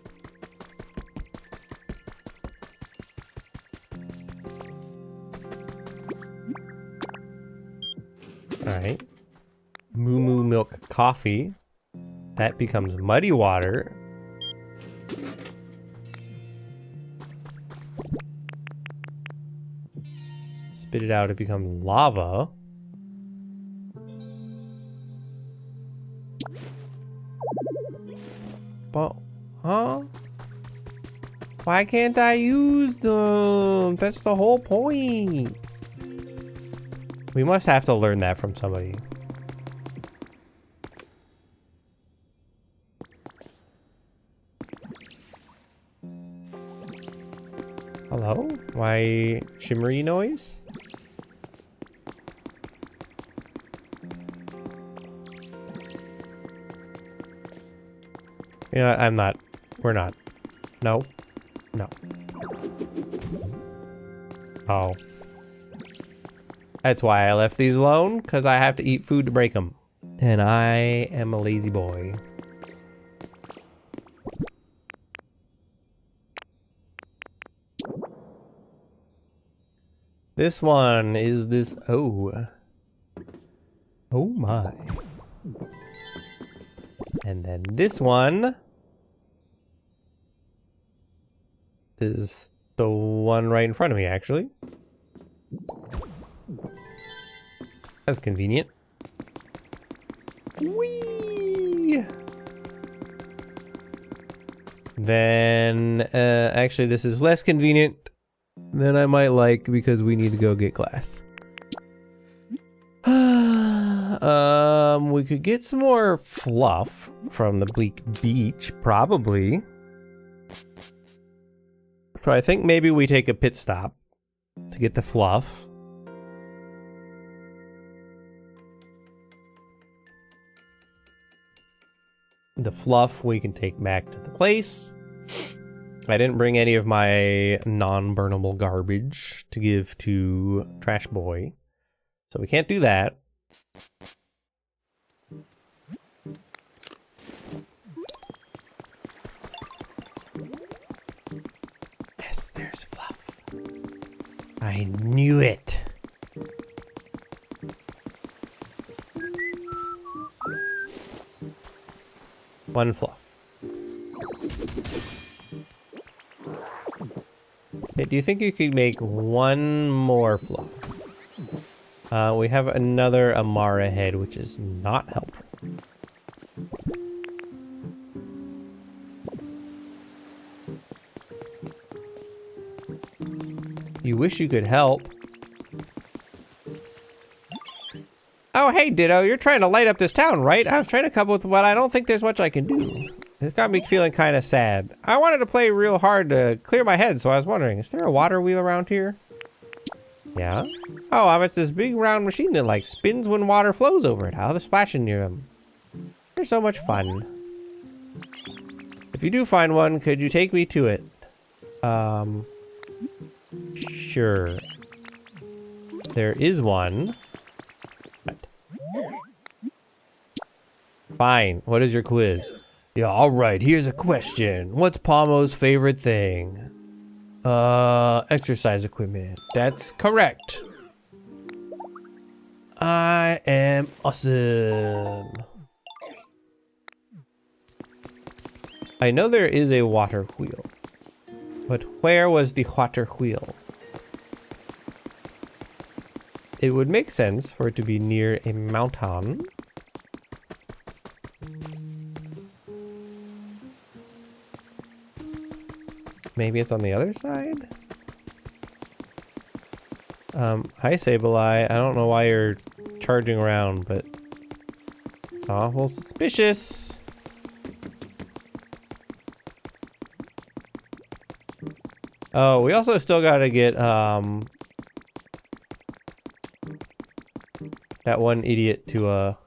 Alright. Moo Moo Milk Coffee. That becomes muddy water. Spit it out, it becomes lava. But, huh? Why can't I use them? That's the whole point. We must have to learn that from somebody. Hello? Why shimmery noise? You know what? I'm not. We're not. No. No. Oh. That's why I left these alone, because I have to eat food to break them. And I am a lazy boy. This one is this. Oh. Oh my. And then this one is the one right in front of me, actually. That's convenient. Whee! Then, actually, this is less convenient than I might like because we need to go get glass. We could get some more fluff from the Bleak Beach, probably. So I think maybe we take a pit stop to get the fluff. The fluff we can take back to the place. I didn't bring any of my non-burnable garbage to give to Trash Boy, so we can't do that. Yes, there's fluff. I knew it. One fluff. Hey, do you think you could make one more fluff? We have another Amara head, which is not helpful. You wish you could help. Oh, hey, Ditto, you're trying to light up this town, right? I was trying to come up with what I don't think there's much I can do. It got me feeling kind of sad. I wanted to play real hard to clear my head, so I was wondering, is there a water wheel around here? Yeah? Oh, it's this big round machine that, like, spins when water flows over it. I'll have a splashing near them. They're so much fun. If you do find one, could you take me to it? Sure. There is one. What? Fine. What is your quiz? Yeah, alright, here's a question. What's Pomo's favorite thing? Exercise equipment. That's correct. I am awesome. I know there is a water wheel. But where was the water wheel? It would make sense for it to be near a mountain. Maybe it's on the other side? Hi Sableye. I don't know why you're charging around, but it's awful suspicious. Oh, we also still gotta get, that one idiot to,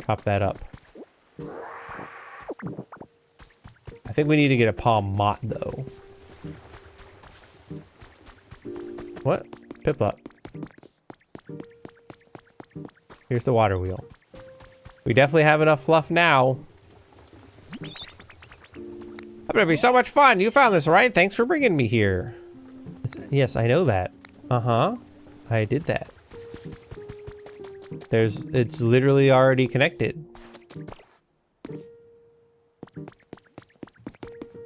chop that up. I think we need to get a palm mott, though. What? Piplup. Here's the water wheel. We definitely have enough fluff now. That's gonna be so much fun. You found this, right? Thanks for bringing me here. Yes, I know that. Uh-huh. I did that. It's literally already connected.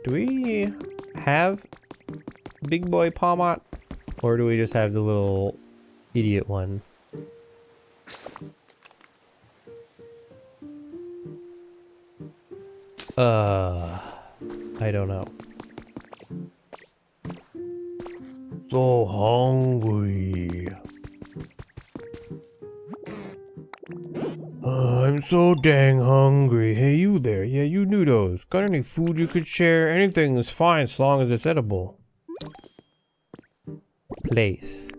Do we have big boy Palmot? Or do we just have the little idiot one? I don't know. So hungry. I'm so dang hungry. Hey, you there. Yeah, you noodles. Got any food you could share? Anything is fine as long as it's edible. Place.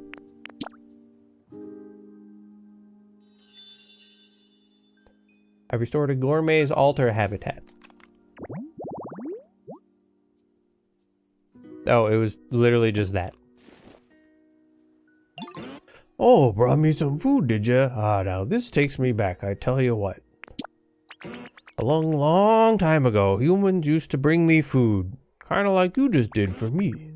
I restored a gourmet's altar habitat. Oh, it was literally just that. Oh, brought me some food, did ya? Ah, now this takes me back, I tell you what. A long, long time ago, humans used to bring me food. Kinda like you just did for me.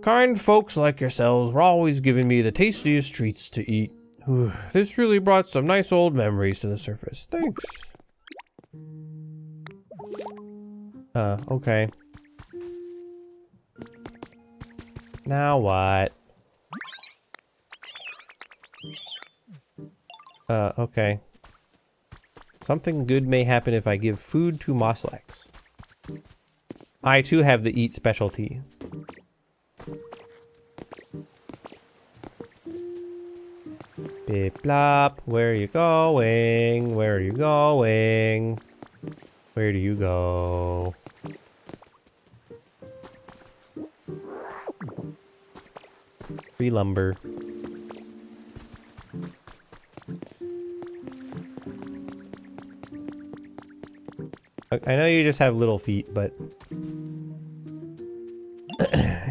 Kind folks like yourselves were always giving me the tastiest treats to eat. This really brought some nice old memories to the surface. Thanks. Okay. Now what? Okay. Something good may happen if I give food to Moslex. I too have the eat specialty. Bip blop, where are you going? Where are you going? Where do you go? Free lumber. I know you just have little feet, but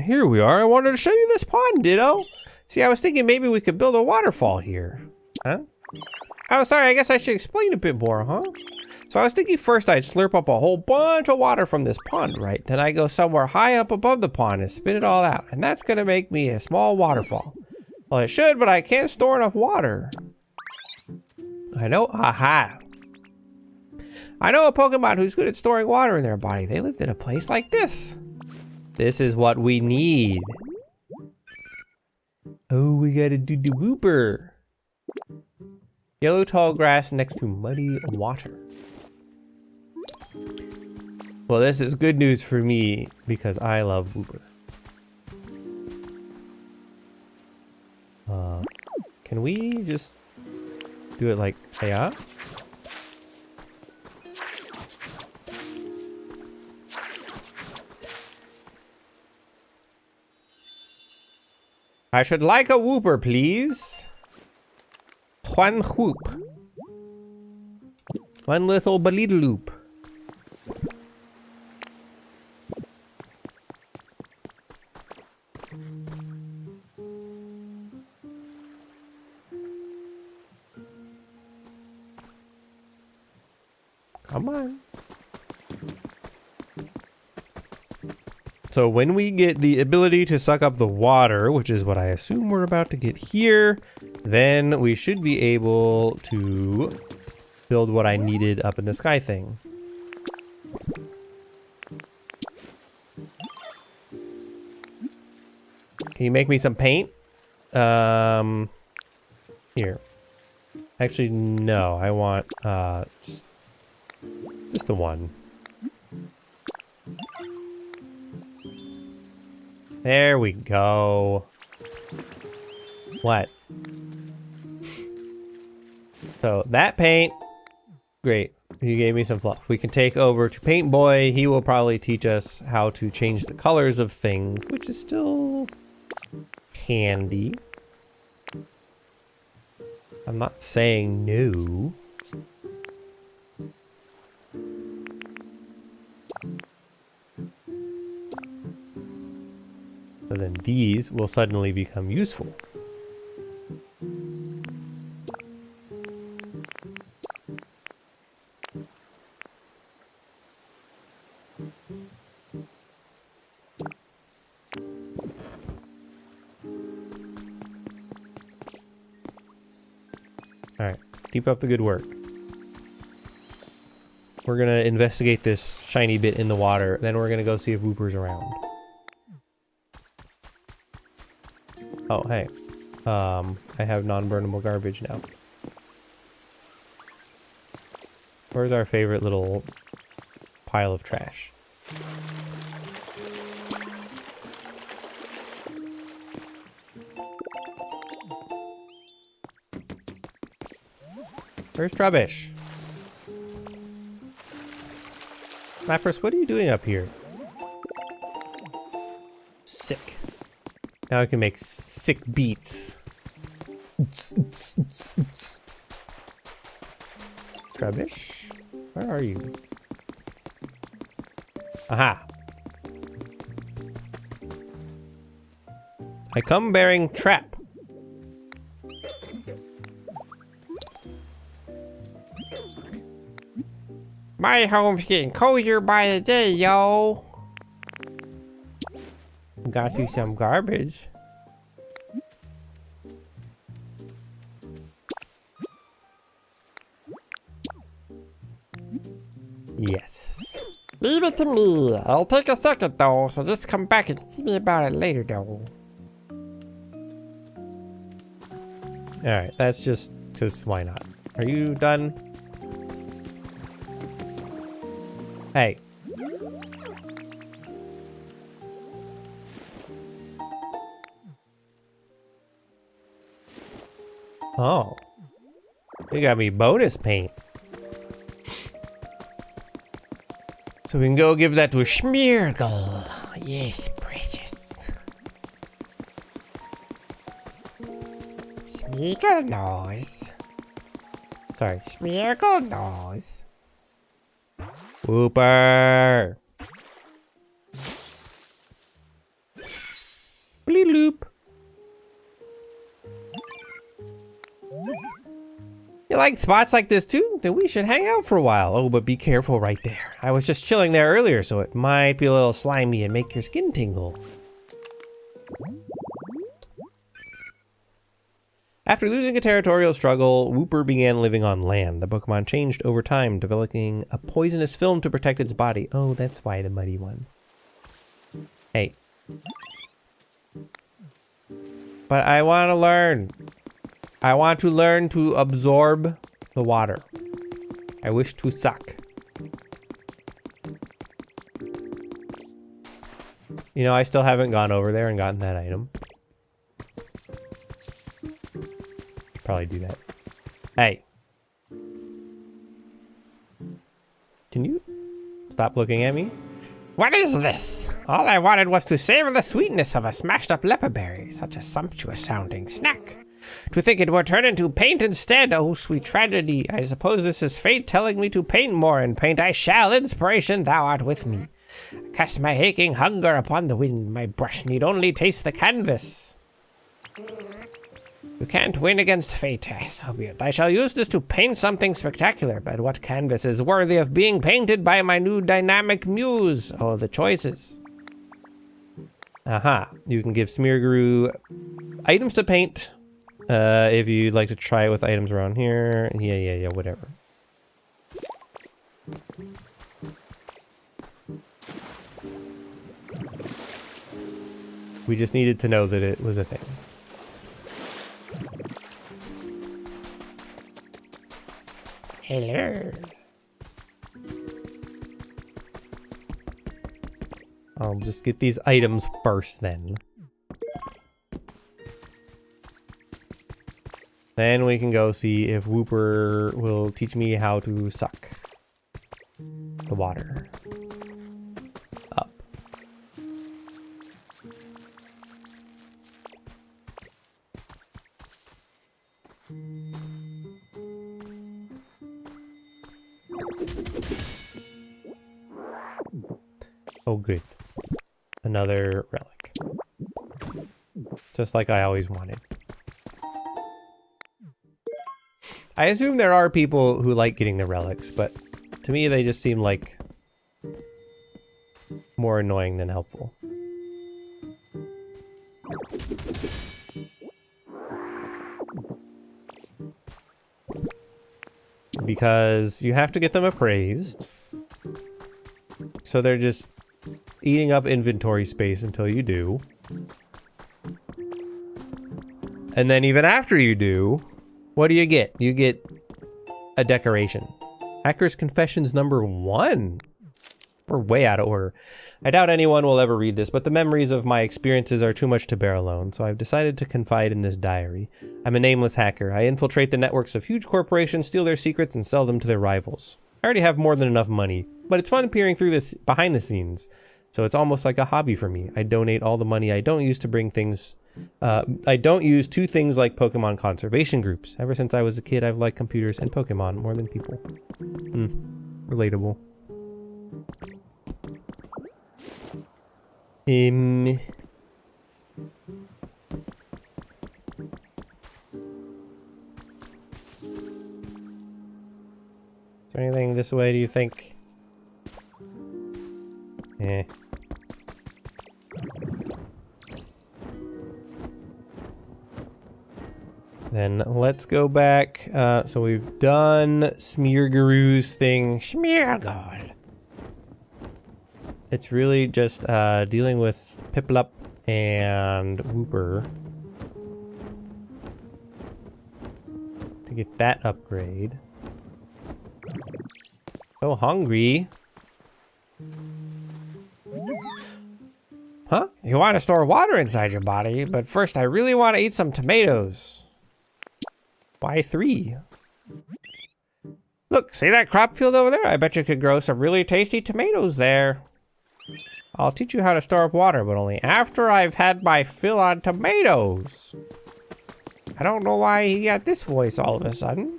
here we are. I wanted to show you this pond, Ditto. See, I was thinking maybe we could build a waterfall here. Huh? Oh, sorry, I guess I should explain a bit more, huh? So I was thinking first I'd slurp up a whole bunch of water from this pond, right? Then I go somewhere high up above the pond and spit it all out. And that's gonna make me a small waterfall. Well, it should, but I can't store enough water. I know, aha. I know a Pokemon who's good at storing water in their body. They lived in a place like this. This is what we need. Oh, we gotta do the whooper. Yellow tall grass next to muddy water. Well, this is good news for me because I love whooper. Can we just do it like, yeah? I should like a whooper, please. One whoop. One little balita loop. Come on. So when we get the ability to suck up the water, which is what I assume we're about to get here, then we should be able to build what I needed up in the sky thing. Can you make me some paint? Here. Actually, no. I want just the one. There we go. What? So that paint, great. You gave me some fluff. We can take over to Paint Boy. He will probably teach us how to change the colors of things, which is still handy. I'm not saying no. So then these will suddenly become useful. Alright, keep up the good work. We're gonna investigate this shiny bit in the water, then we're gonna go see if Whooper's around. Oh, hey. I have non-burnable garbage now. Where's our favorite little pile of trash? Where's rubbish? Lapras, what are you doing up here? Sick. Now I can make sick beats. Rubbish? Where are you? Aha! I come bearing trap. My home's getting cozier by the day, yo. Got you some garbage. Yes. Leave it to me. I'll take a second though, so just come back and see me about it later though. Alright, that's just because why not? Are you done? Hey. Oh. You got me bonus paint. So we can go give that to a Schmeargle. Yes, precious. Smeagol knows. Sorry. Smeagol knows. Whooper. Bleep loop. You like spots like this too? Then we should hang out for a while. Oh, but be careful right there. I was just chilling there earlier, so it might be a little slimy and make your skin tingle. After losing a territorial struggle, Whooper began living on land. The Pokemon changed over time, developing a poisonous film to protect its body. Oh, that's why the muddy one. Hey. But I want to learn. I want to learn to absorb the water. I wish to suck. You know, I still haven't gone over there and gotten that item. probably do that. Hey. Can you stop looking at me? What is this? All I wanted was to savor the sweetness of a smashed up leper berry, such a sumptuous sounding snack. To think it would turn into paint instead, oh sweet tragedy. I suppose this is fate telling me to paint more, and paint I shall, inspiration, thou art with me. I cast my aching hunger upon the wind, my brush need only taste the canvas. You can't win against fate, so be it. I shall use this to paint something spectacular, but what canvas is worthy of being painted by my new dynamic muse? Oh, the choices. Aha, you can give Smearguru items to paint. If you'd like to try it with items around here. Yeah, whatever. We just needed to know that it was a thing. Hello. I'll just get these items first then. Then we can go see if Whooper will teach me how to suck the water up. Oh, good. Another relic. Just like I always wanted. I assume there are people who like getting the relics, but to me they just seem like more annoying than helpful. Because you have to get them appraised. So they're just eating up inventory space until you do. And then even after you do, what do you get? You get a decoration. Hacker's Confessions #1. We're way out of order. I doubt anyone will ever read this, but the memories of my experiences are too much to bear alone, so I've decided to confide in this diary. I'm a nameless hacker. I infiltrate the networks of huge corporations, steal their secrets, and sell them to their rivals. I already have more than enough money, but it's fun peering through this behind the scenes, so it's almost like a hobby for me. I donate all the money I don't use to bring things... I don't use to things like Pokemon conservation groups. Ever since I was a kid, I've liked computers and Pokemon more than people. Relatable. Is there anything this way, do you think? Eh. Then let's go back. So we've done Smearguru's thing. Smeargod. It's really just dealing with Piplup and Whooper to get that upgrade. So hungry. Huh? You want to store water inside your body, but first I really want to eat some tomatoes. Why 3? Look, see that crop field over there? I bet you could grow some really tasty tomatoes there. I'll teach you how to store up water, but only after I've had my fill on tomatoes. I don't know why he got this voice all of a sudden.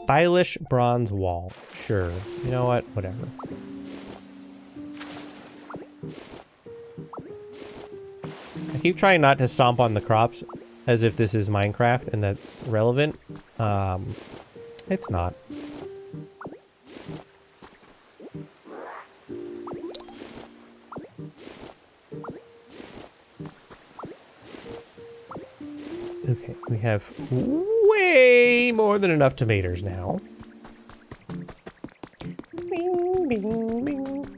Stylish bronze wall. Sure. You know what? Whatever. I keep trying not to stomp on the crops as if this is Minecraft and that's relevant. It's not. Okay, we have way more than enough tomatoes now. Bing, bing, bing.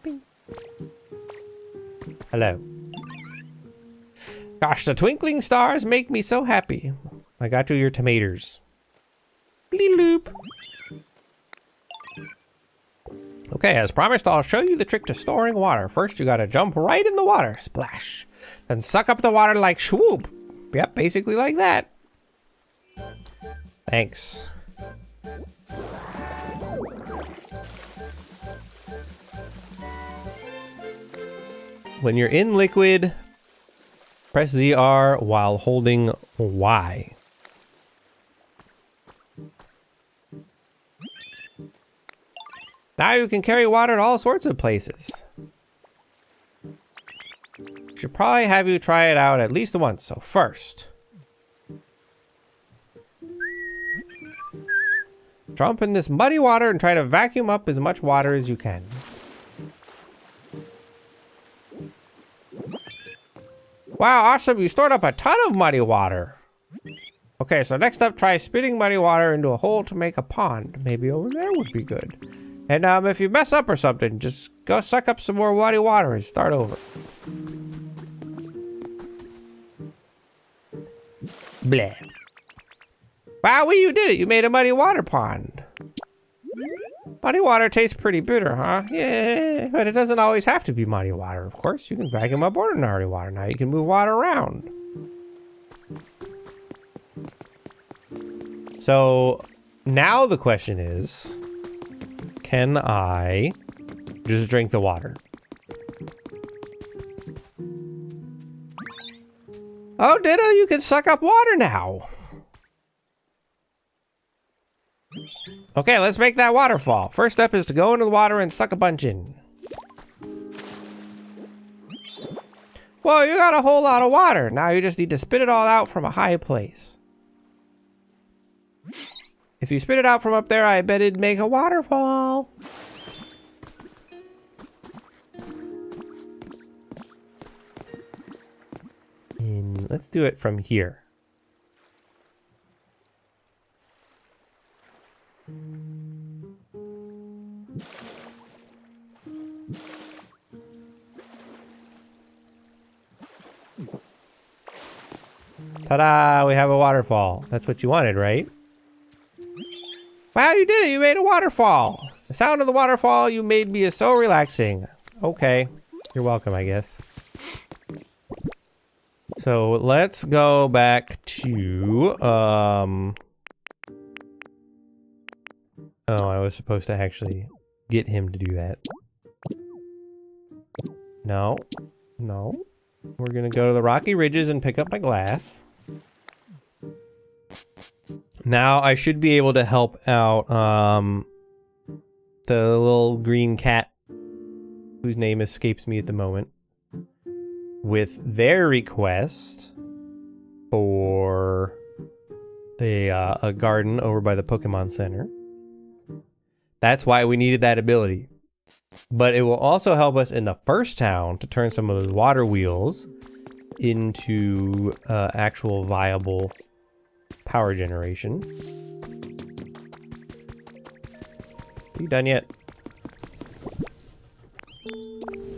Bing. Hello. Gosh, the twinkling stars make me so happy. I got you your tomatoes. Bleep. Okay, as promised, I'll show you the trick to storing water. First, you gotta jump right in the water. Splash. Then suck up the water like swoop. Yep, basically like that. Thanks. When you're in liquid, press ZR while holding Y. Now you can carry water to all sorts of places. Should probably have you try it out at least once. So first, jump in this muddy water and try to vacuum up as much water as you can. Wow, awesome. You stored up a ton of muddy water. Okay, so next up, try spitting muddy water into a hole to make a pond. Maybe over there would be good. And if you mess up or something, just go suck up some more muddy water and start over. Bleh. Wow, you did it. You made a muddy water pond. Muddy water tastes pretty bitter, huh? Yeah, but it doesn't always have to be muddy water, of course. You can vacuum up ordinary water. Now you can move water around. So now the question is, can I just drink the water? Oh, Ditto, you can suck up water now. Okay, let's make that waterfall. First step is to go into the water and suck a bunch in. Whoa, you got a whole lot of water. Now you just need to spit it all out from a high place. If you spit it out from up there, I bet it'd make a waterfall. And let's do it from here. Ta-da! We have a waterfall. That's what you wanted, right? Wow, you did it! You made a waterfall! The sound of the waterfall you made me is so relaxing. Okay. You're welcome, I guess. So, let's go back to, Oh, I was supposed to actually get him to do that. No. No. We're gonna go to the Rocky Ridges and pick up my glass. Now I should be able to help out the little green cat whose name escapes me at the moment with their request for a garden over by the Pokemon Center. That's why we needed that ability. But it will also help us in the first town to turn some of those water wheels into actual viable power generation. Are you done yet?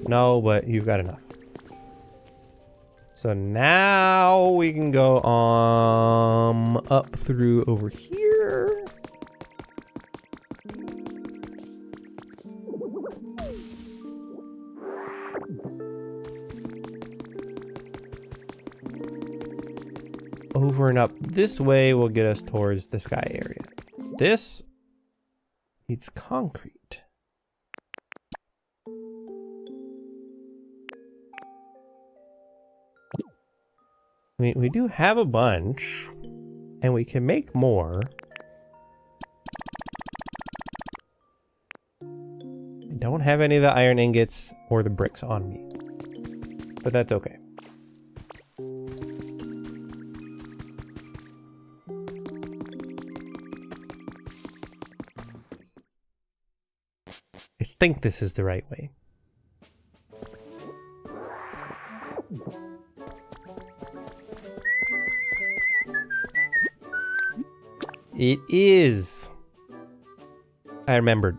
No, but you've got enough. So now we can go up through over here. Over and up this way will get us towards the sky area. This needs concrete. I mean, we do have a bunch, and we can make more. I don't have any of the iron ingots or the bricks on me, but that's okay. I think this is the right way. It is. I remembered.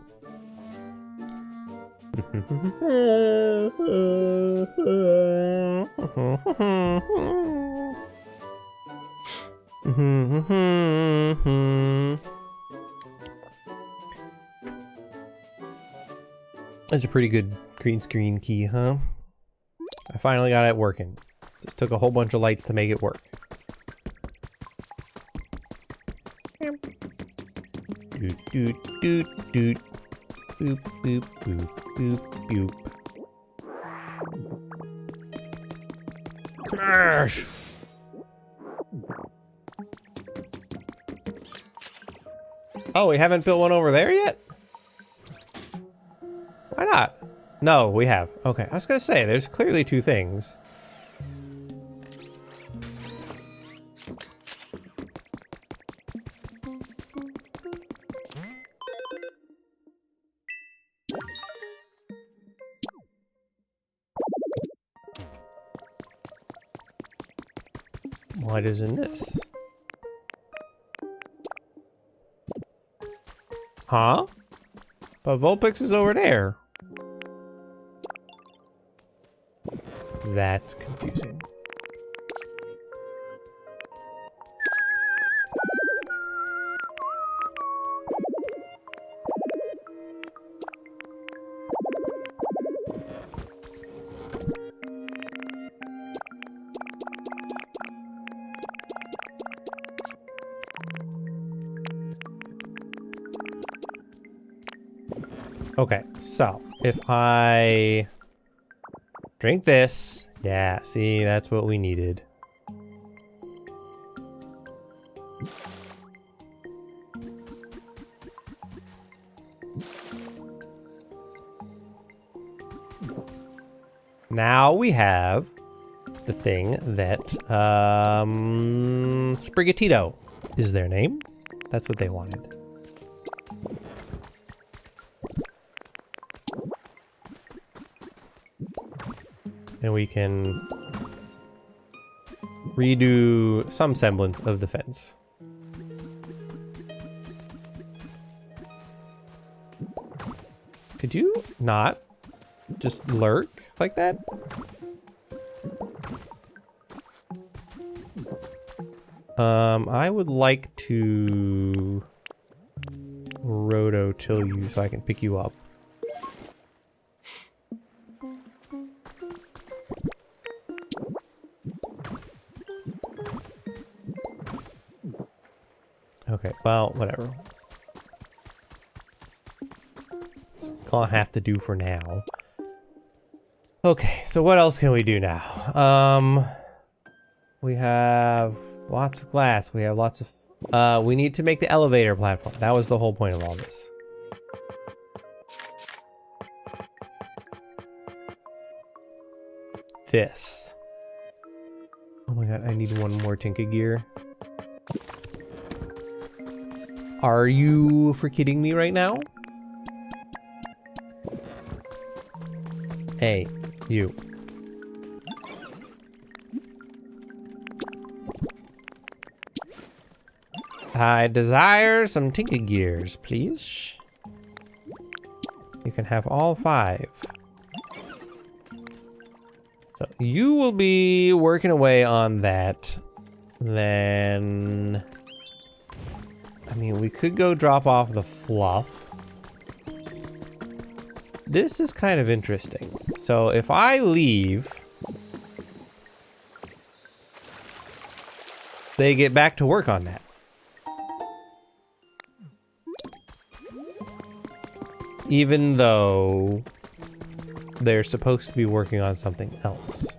That's a pretty good green screen key, huh? I finally got it working. Just took a whole bunch of lights to make it work. Doot doot doot doot. Boop boop boop boop boop. Smash! Oh, we haven't built one over there yet? Why not? No, we have. Okay, I was gonna say, there's clearly two things. What is in this? Huh? But Vulpix is over there. That's confusing. Okay, so if I drink this, yeah, see, that's what we needed. Now we have the thing that, Sprigatito is their name. That's what they wanted. And we can redo some semblance of the fence. Could you not just lurk like that? I would like to rototill you so I can pick you up. Okay, well, whatever. That's all I have to do for now. Okay, so what else can we do now? We have lots of glass. We have lots of... we need to make the elevator platform. That was the whole point of all this. This. Oh my god, I need one more Tinka gear. Are you for kidding me right now? Hey, you. I desire some Tinka gears, please. You can have all 5. So you will be working away on that. Then... I mean, we could go drop off the fluff. This is kind of interesting. So if I leave, they get back to work on that. Even though they're supposed to be working on something else.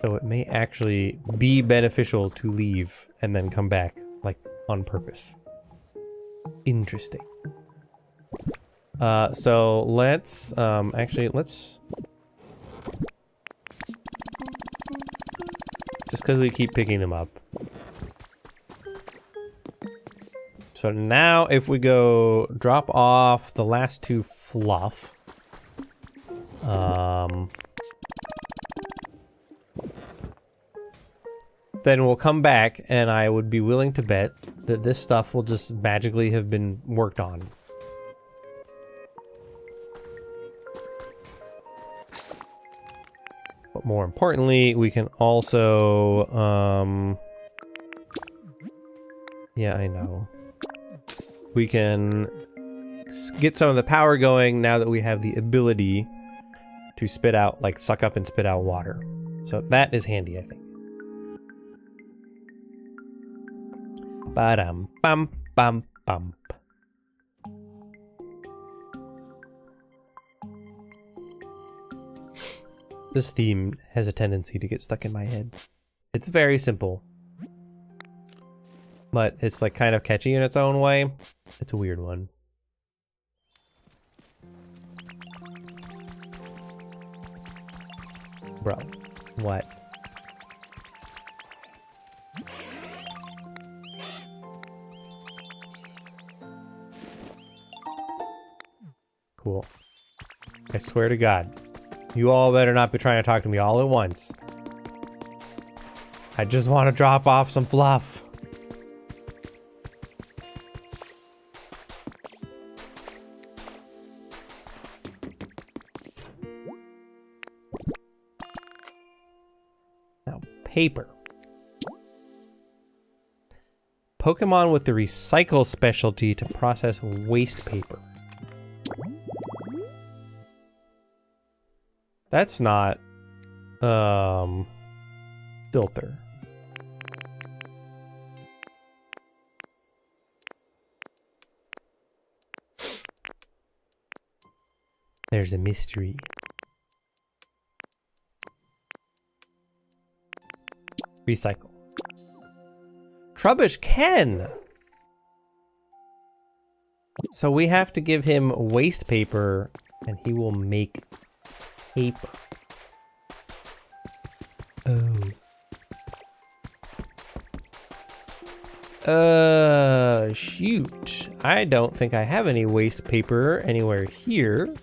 So it may actually be beneficial to leave and then come back, like, on purpose. Interesting. So let's, actually, let's... Just because we keep picking them up. So now if we go drop off the last 2 fluff, then we'll come back and I would be willing to bet that this stuff will just magically have been worked on. But more importantly, we can also, yeah, I know. We can get some of the power going now that we have the ability to spit out, like suck up and spit out water. So that is handy, I think. Ba-dum, bum, bum, bum. This theme has a tendency to get stuck in my head. It's very simple, but it's like kind of catchy in its own way. It's a weird one. Bro, what? Cool. I swear to God. You all better not be trying to talk to me all at once. I just want to drop off some fluff. Now, paper. Pokemon with the recycle specialty to process waste paper. That's not, filter. There's a mystery. Recycle. Trubbish can! So we have to give him waste paper and he will make paper. Oh. Shoot. I don't think I have any waste paper anywhere here.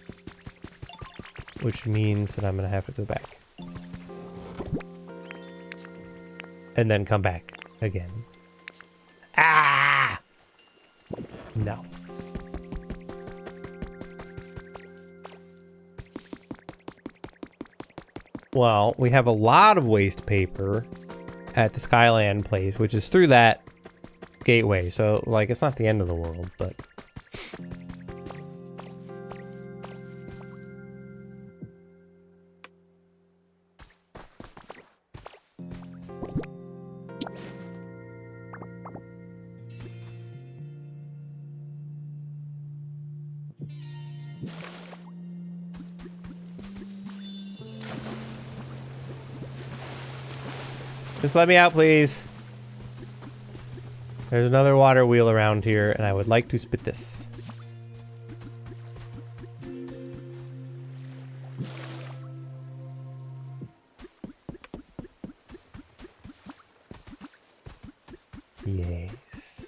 Which means that I'm gonna have to go back. And then come back again. Ah! No. Well, we have a lot of waste paper at the Skyland place, which is through that gateway. So, like, it's not the end of the world, but... Just let me out, please. There's another water wheel around here, and I would like to spit this. Yes.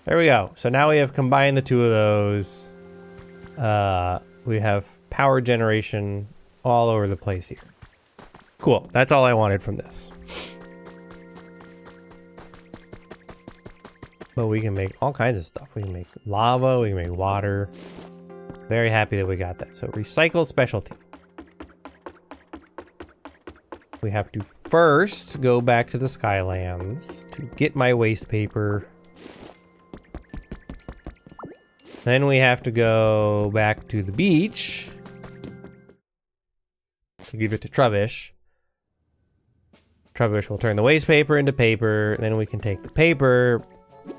There we go. So now we have combined the two of those. We have power generation all over the place here. Cool. That's all I wanted from this. But we can make all kinds of stuff. We can make lava. We can make water. Very happy that we got that. So recycle specialty. We have to first go back to the Skylands to get my waste paper. Then we have to go back to the beach to give it to Trubbish. Trubbish will turn the waste paper into paper. Then we can take the paper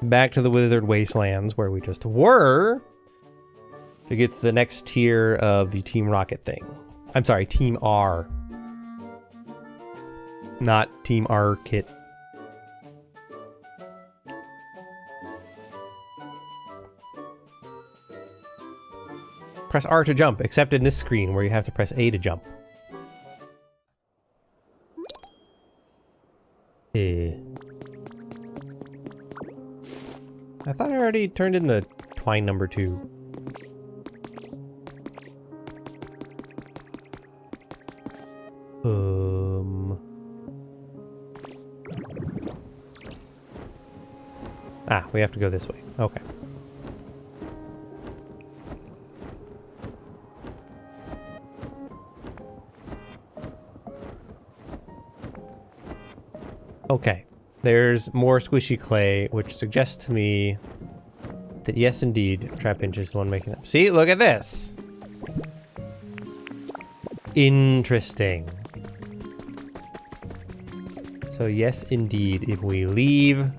back to the Withered Wastelands where we just were to get to the next tier of the Team Rocket thing. I'm sorry, Team R. Not Team R kit. Press R to jump, except in this screen where you have to press A to jump. I thought I already turned in the twine number 2. Ah, we have to go this way. Okay. Okay. There's more squishy clay, which suggests to me that yes, indeed, Trapinch is the one making them. See, look at this. Interesting. So yes, indeed, if we leave,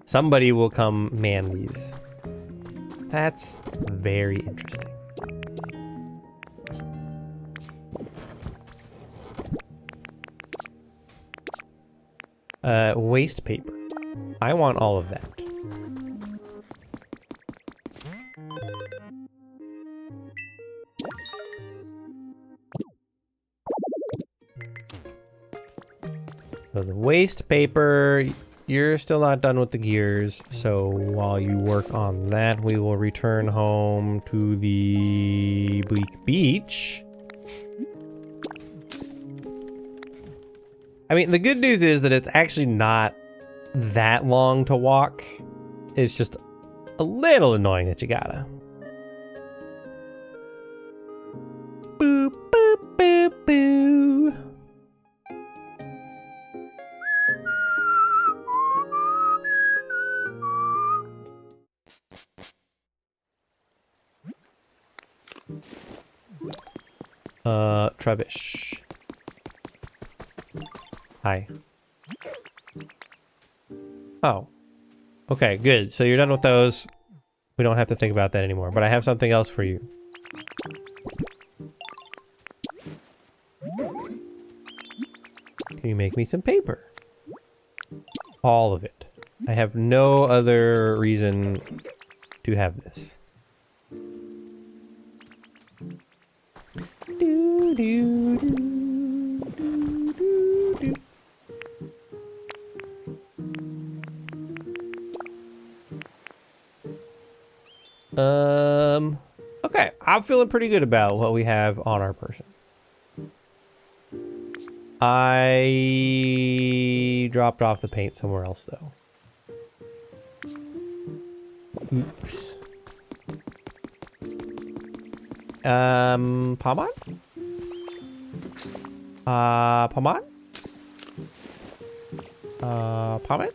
somebody will come man these. That's very interesting. Waste paper. I want all of that. So the waste paper, you're still not done with the gears. So while you work on that, we will return home to the bleak beach. I mean, the good news is that it's actually not that long to walk. It's just a little annoying that you gotta. Boop, boop, boop, boo. Trebush. Hi. Oh. Okay, good. So you're done with those. We don't have to think about that anymore. But I have something else for you. Can you make me some paper? All of it. I have no other reason to have this. Do, do, do, do, do, do. Okay, I'm feeling pretty good about what we have on our person. I dropped off the paint somewhere else though. Oops. Pomade? Pomade? Pomade?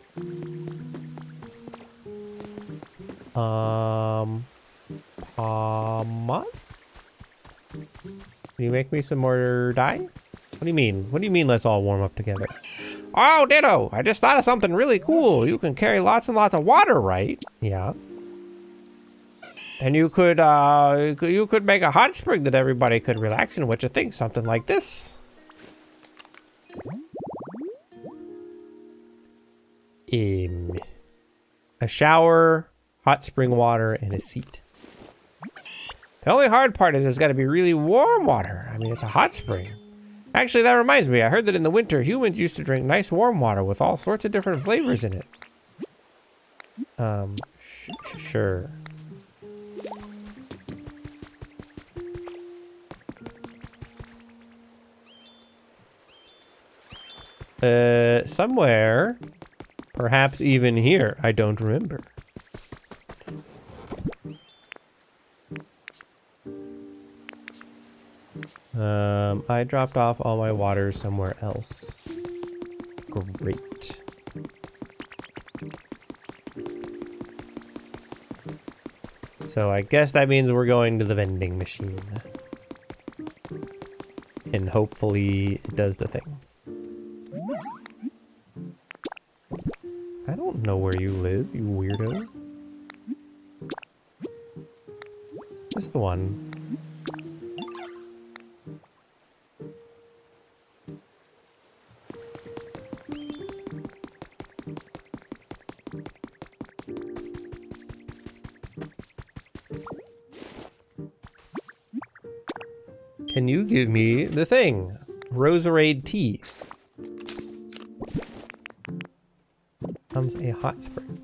Pomade? Can you make me some more dye? What do you mean? What do you mean let's all warm up together? Oh, Ditto! I just thought of something really cool. You can carry lots and lots of water, right? Yeah. And you could make a hot spring that everybody could relax in. What you think? Something like this? A shower, hot spring water, and a seat. The only hard part is it's got to be really warm water. I mean, it's a hot spring. Actually, that reminds me. I heard that in the winter, humans used to drink nice warm water with all sorts of different flavors in it. Sure. Somewhere, perhaps even here, I don't remember. I dropped off all my water somewhere else. Great. So I guess that means we're going to the vending machine. And hopefully it does the thing. I don't know where you live, you weirdo. Just the one. Can you give me the thing? Roserade tea. Comes a hot spring.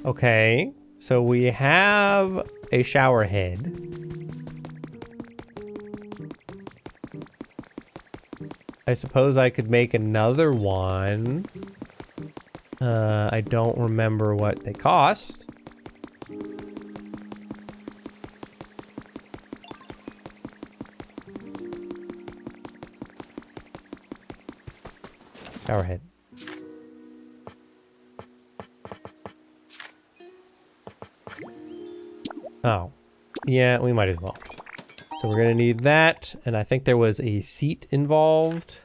Okay, so we have a shower head. I suppose I could make another one. I don't remember what they cost. Shower head. Oh. Yeah, we might as well. So we're gonna need that, and I think there was a seat involved.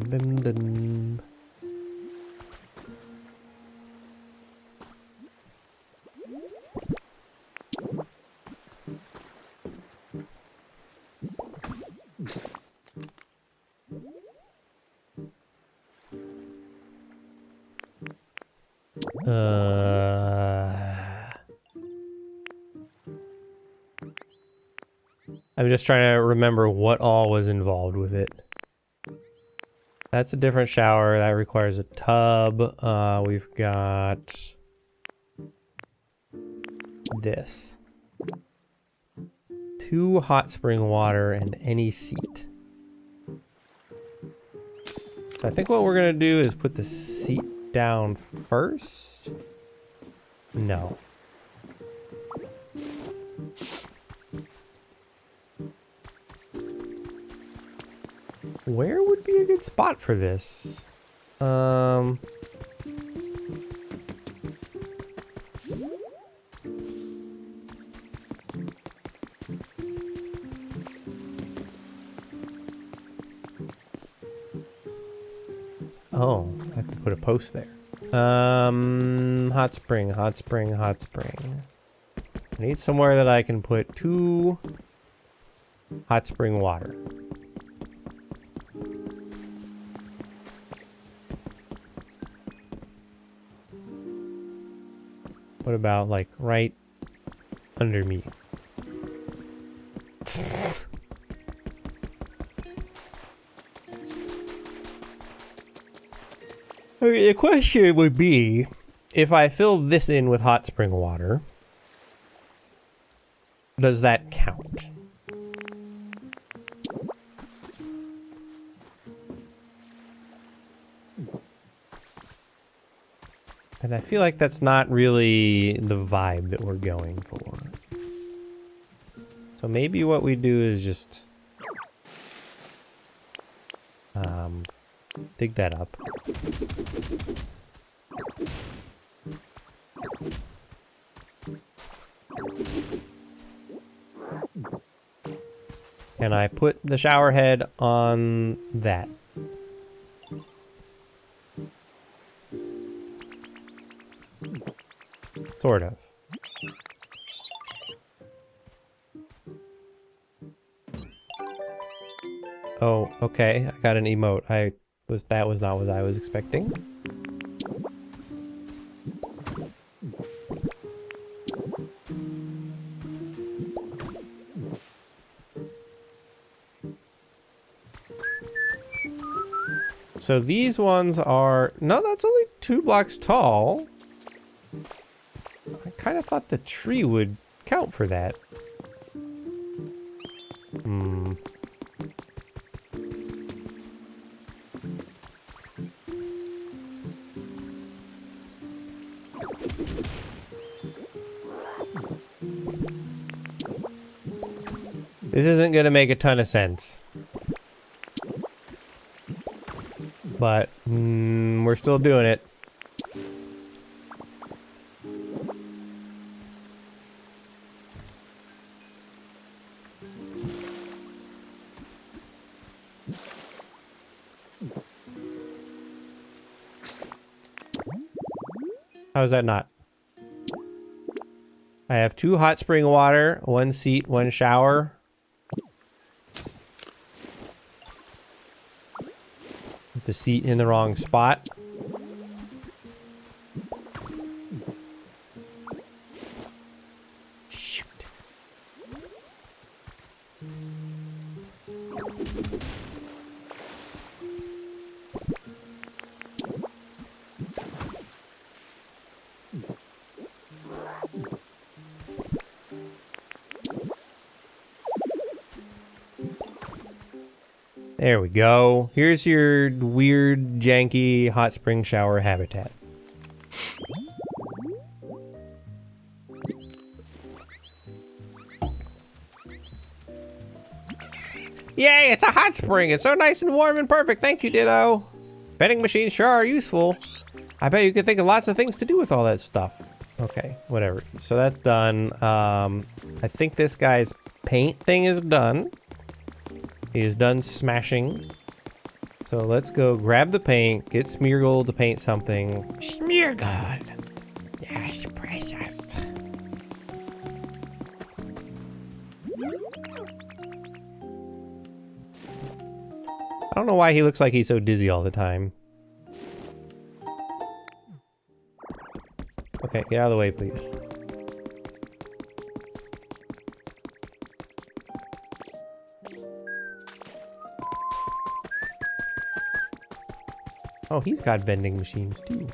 Dun, dun. I'm just trying to remember what all was involved with it. That's a different shower. That requires a tub. We've got this. 2 hot spring water and any seat. So I think what we're gonna do is put the seat down first. No. Where would be a good spot for this? Oh, I could put a post there. Hot spring, hot spring, hot spring. I need somewhere that I can put 2 hot spring water. What about like right under me? Okay, the question would be, if I fill this in with hot spring water, does that count? And I feel like that's not really the vibe that we're going for. So maybe what we do is just dig that up. And I put the shower head on that. Sort of. Oh, okay. I got an emote. That was not what I was expecting. So these ones are... No, that's only 2 blocks tall. I kind of thought the tree would count for that. Hmm. This isn't gonna make a ton of sense. But, we're still doing it. How is that not? I have 2 hot spring water, 1 seat, 1 shower. Is the seat in the wrong spot? Shoot. There we go. Here's your weird, janky hot spring shower habitat. Yay, it's a hot spring. It's so nice and warm and perfect. Thank you, Ditto. Vending machines sure are useful. I bet you could think of lots of things to do with all that stuff. Okay, whatever. So that's done. I think this guy's paint thing is done. He is done smashing. So let's go grab the paint, get Smeargle to paint something. Smeargle. Yes, precious. I don't know why he looks like he's so dizzy all the time. Okay, get out of the way, please. Oh, he's got vending machines too.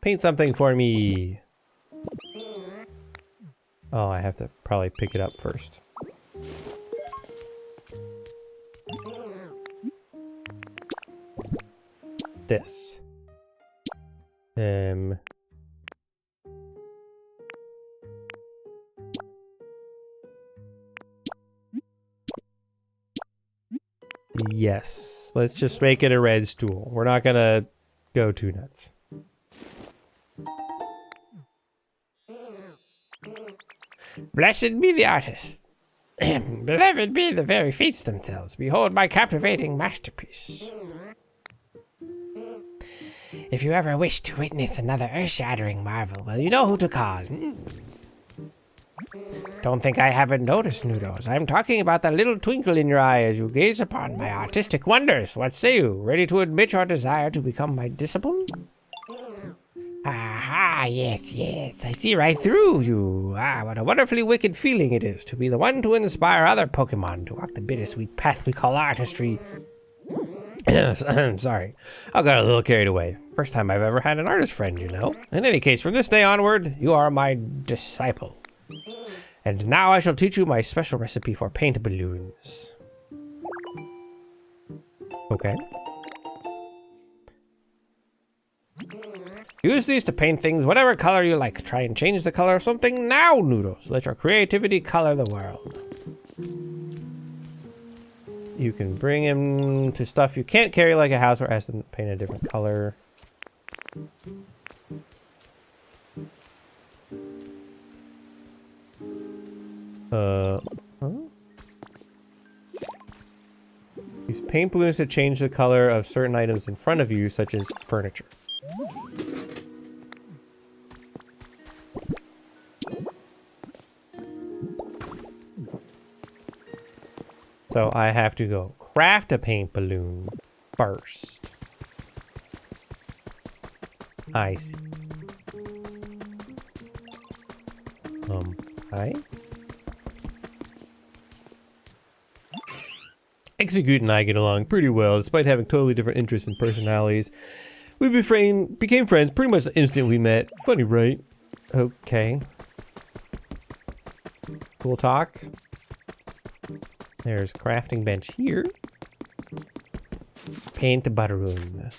Paint something for me. Oh, I have to probably pick it up first. This. Yes. Let's just make it a red stool. We're not gonna go too nuts. Blessed be the artist. Beloved be the very fates themselves. Behold my captivating masterpiece. If you ever wish to witness another earth-shattering marvel, well, you know who to call. Don't think I haven't noticed, Noodles. I'm talking about the little twinkle in your eye as you gaze upon my artistic wonders. What say you? Ready to admit your desire to become my disciple? Aha, yes, yes. I see right through you. Ah, what a wonderfully wicked feeling it is to be the one to inspire other Pokemon to walk the bittersweet path we call artistry. Sorry, I got a little carried away. First time I've ever had an artist friend, you know. In any case, from this day onward, you are my disciple. And now I shall teach you my special recipe for paint balloons. Okay. Use these to paint things whatever color you like. Try and change the color of something now, Noodles. Let your creativity color the world. You can bring him to stuff you can't carry like a house or ask them to paint a different color. Huh? Use paint balloons to change the color of certain items in front of you, such as furniture. So I have to go craft a paint balloon first. I see. Hi? Execute and I get along pretty well, despite having totally different interests and personalities. We became friends pretty much the instant we met. Funny, right? Okay. Cool talk. There's a crafting bench here. Paint balloon.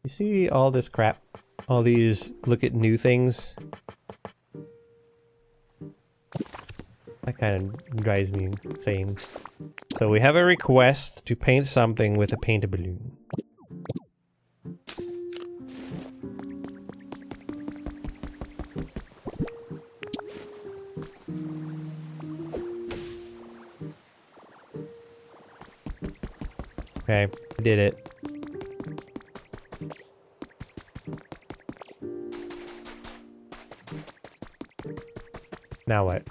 You see all this crap? All these look at new things? That kind of drives me insane. So we have a request to paint something with a paint balloon. Okay, I did it. Now what?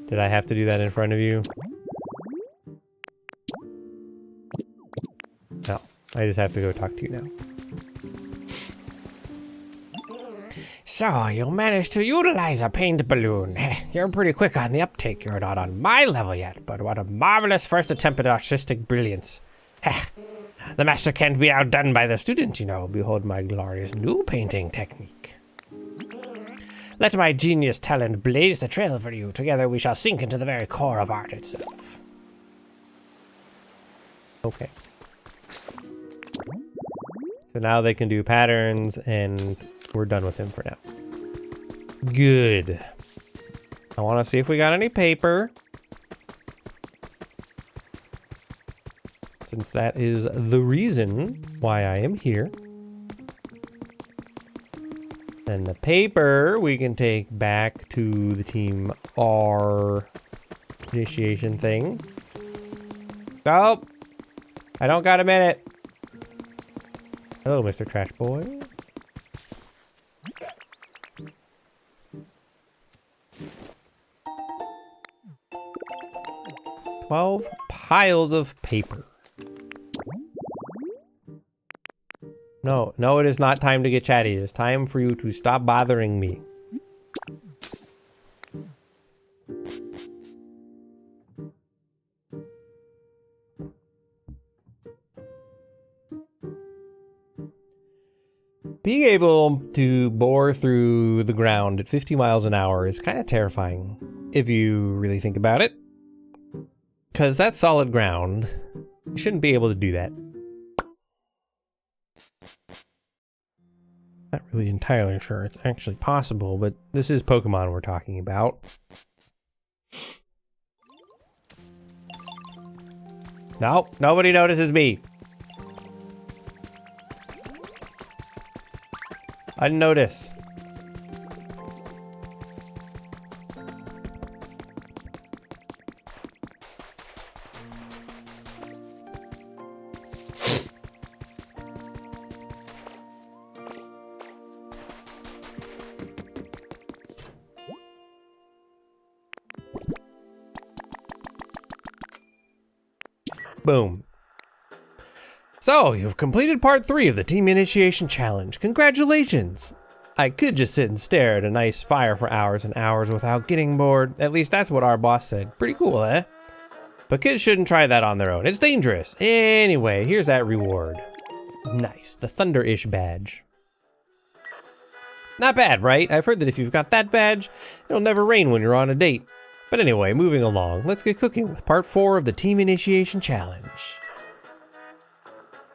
Did I have to do that in front of you? No, I just have to go talk to you now. So, you managed to utilize a paint balloon. You're pretty quick on the uptake. You're not on my level yet, but what a marvelous first attempt at artistic brilliance. The master can't be outdone by the student, you know. Behold my glorious new painting technique. Let my genius talent blaze the trail for you. Together we shall sink into the very core of art itself. Okay. So now they can do patterns, and we're done with him for now. Good. I want to see if we got any paper, since that is the reason why I am here. And the paper we can take back to the team R initiation thing. Oh, I don't got a minute. Hello, Mr. Trash Boy. $12 piles of paper. No, it is not time to get chatty. It is time for you to stop bothering me. Being able to bore through the ground at 50 miles an hour is kind of terrifying, if you really think about it. Because that's solid ground. You shouldn't be able to do that. Not really entirely sure it's actually possible, but this is Pokemon we're talking about. No, nobody notices me. Unnotice. Boom. So, you've completed part 3 of the Team Initiation Challenge. Congratulations! I could just sit and stare at a nice fire for hours and hours without getting bored. At least that's what our boss said. Pretty cool, eh? But kids shouldn't try that on their own. It's dangerous. Anyway, here's that reward. Nice. The Thunder-ish badge. Not bad, right? I've heard that if you've got that badge, it'll never rain when you're on a date. But anyway, moving along, let's get cooking with part 4 of the Team Initiation Challenge.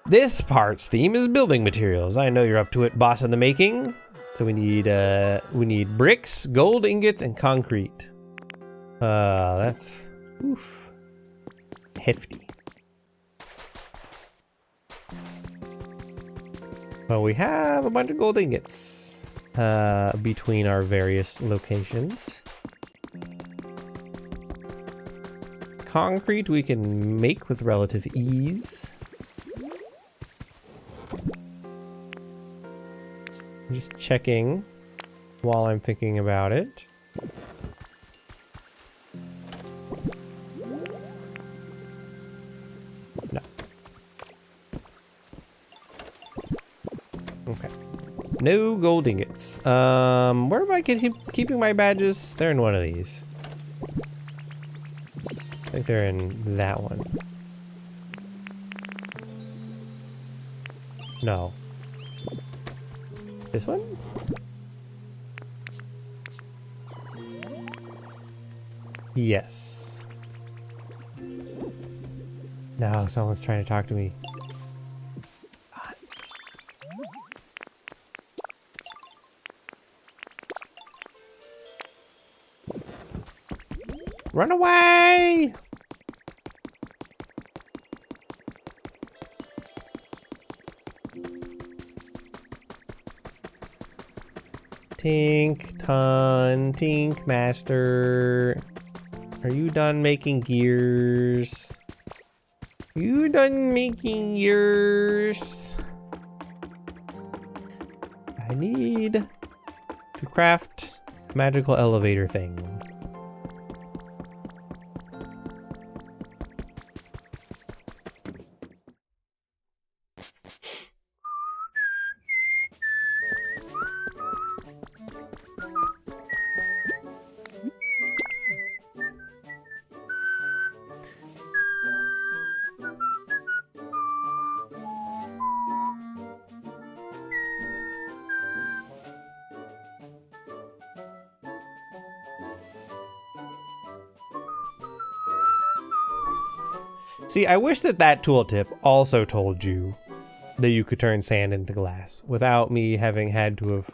This part's theme is building materials. I know you're up to it, boss in the making. So we need bricks, gold ingots, and concrete. That's oof, hefty. Well, we have a bunch of gold ingots between our various locations. Concrete we can make with relative ease. I'm just checking while I'm thinking about it. No. Okay. No gold ingots. Where am I keeping my badges? They're in one of these. I think they're in that one. No. This one? Yes. No, someone's trying to talk to me. Run away! Tink, Tink Master. Are you done making gears? You done making gears? I need to craft a magical elevator thing. See, I wish that that tooltip also told you that you could turn sand into glass without me having had to have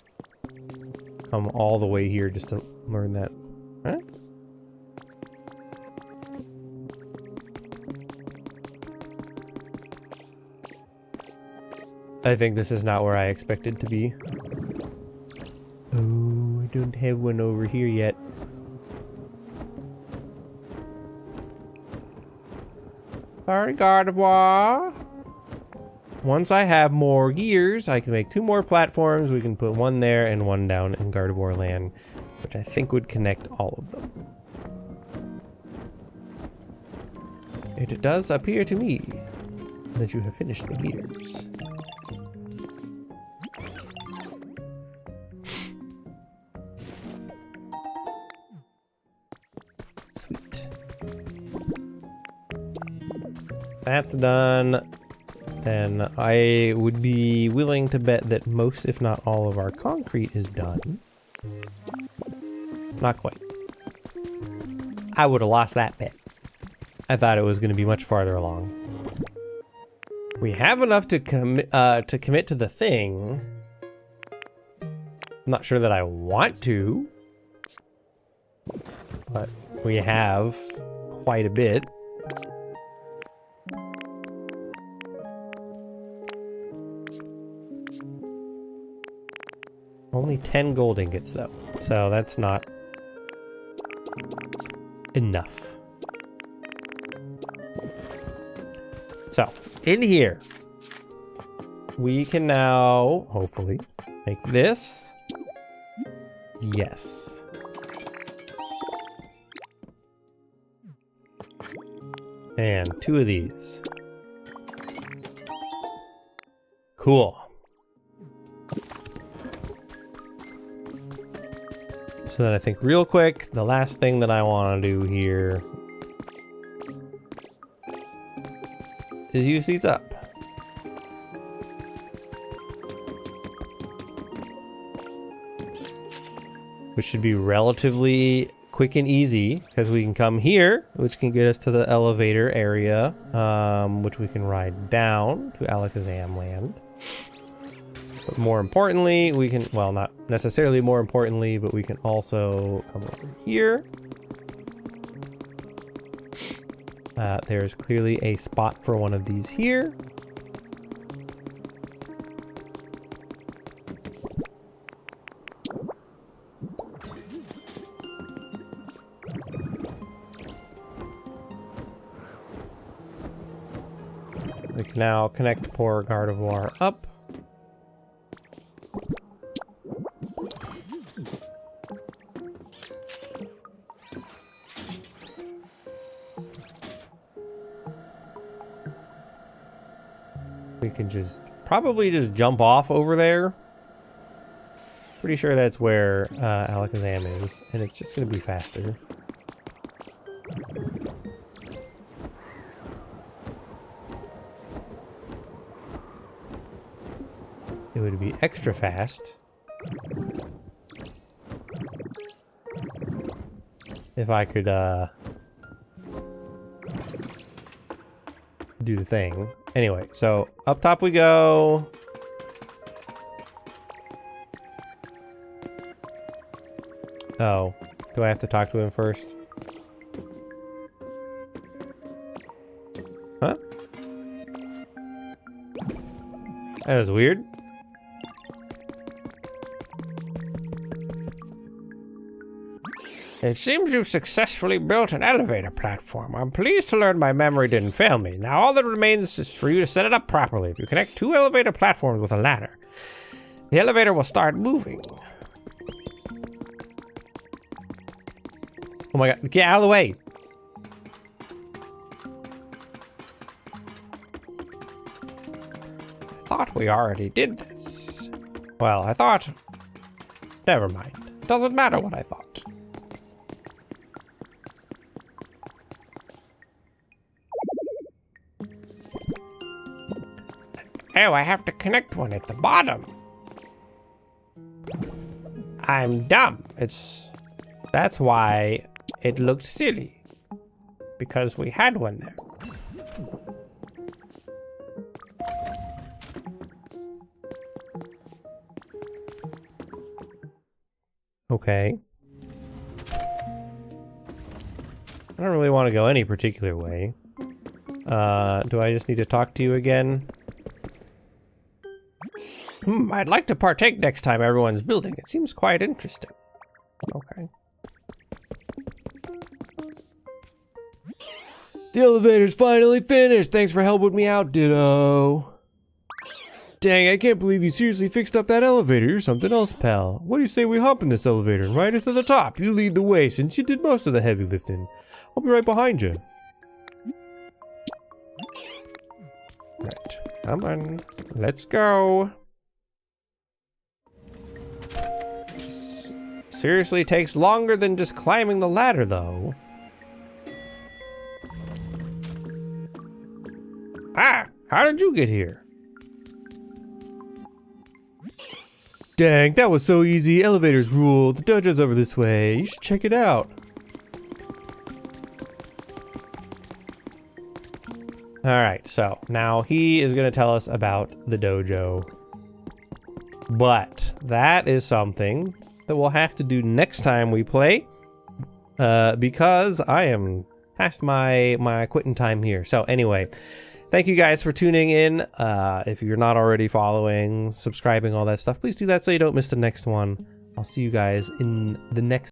come all the way here just to learn that. Huh? I think this is not where I expected to be. Oh, I don't have one over here yet. Sorry, Gardevoir. Once I have more gears, I can make 2 more platforms. We can put one there and one down in Gardevoir Land, which I think would connect all of them. It does appear to me that you have finished the gears. Sweet. That's done. Then I would be willing to bet that most, if not all, of our concrete is done. Not quite. I would have lost that bet. I thought it was going to be much farther along. We have enough to commit to the thing. I'm not sure that I want to, but we have quite a bit. Only 10 gold ingots though, so that's not enough. So, in here, we can now, hopefully, make this. Yes. And 2 of these. Cool. So then I think real quick, the last thing that I want to do here is use these up. Which should be relatively quick and easy because we can come here, which can get us to the elevator area, which we can ride down to Alakazam Land. But more importantly, we can, well, not necessarily more importantly, but we can also come over here. There's clearly a spot for one of these here. We can now connect poor Gardevoir up. We can probably just jump off over there. Pretty sure that's where Alakazam is, and it's just gonna be faster. It would be extra fast if I could do the thing. Anyway, so up top we go. Oh, do I have to talk to him first? Huh? That was weird. It seems you've successfully built an elevator platform. I'm pleased to learn my memory didn't fail me. Now all that remains is for you to set it up properly. If you connect 2 elevator platforms with a ladder, the elevator will start moving. Oh my god, get out of the way! I thought we already did this. Well, I thought... Never mind. Doesn't matter what I thought. Oh, I have to connect one at the bottom. I'm dumb. That's why it looked silly. Because we had one there. Okay. I don't really want to go any particular way. Do I just need to talk to you again? I'd like to partake next time everyone's building. It seems quite interesting. Okay. The elevator's finally finished. Thanks for helping me out, Ditto. Dang, I can't believe you seriously fixed up that elevator. You're something else, pal. What do you say we hop in this elevator and ride it to the top? You lead the way since you did most of the heavy lifting. I'll be right behind you. Right. Come on. Let's go. Seriously takes longer than just climbing the ladder, though. Ah! How did you get here? Dang, that was so easy. Elevators rule. The dojo's over this way. You should check it out. Alright, so now he is going to tell us about the dojo. But that is something that we'll have to do next time we play. Because I am past my quitting time here. So anyway, thank you guys for tuning in. If you're not already following, subscribing, all that stuff, please do that so you don't miss the next one. I'll see you guys in the next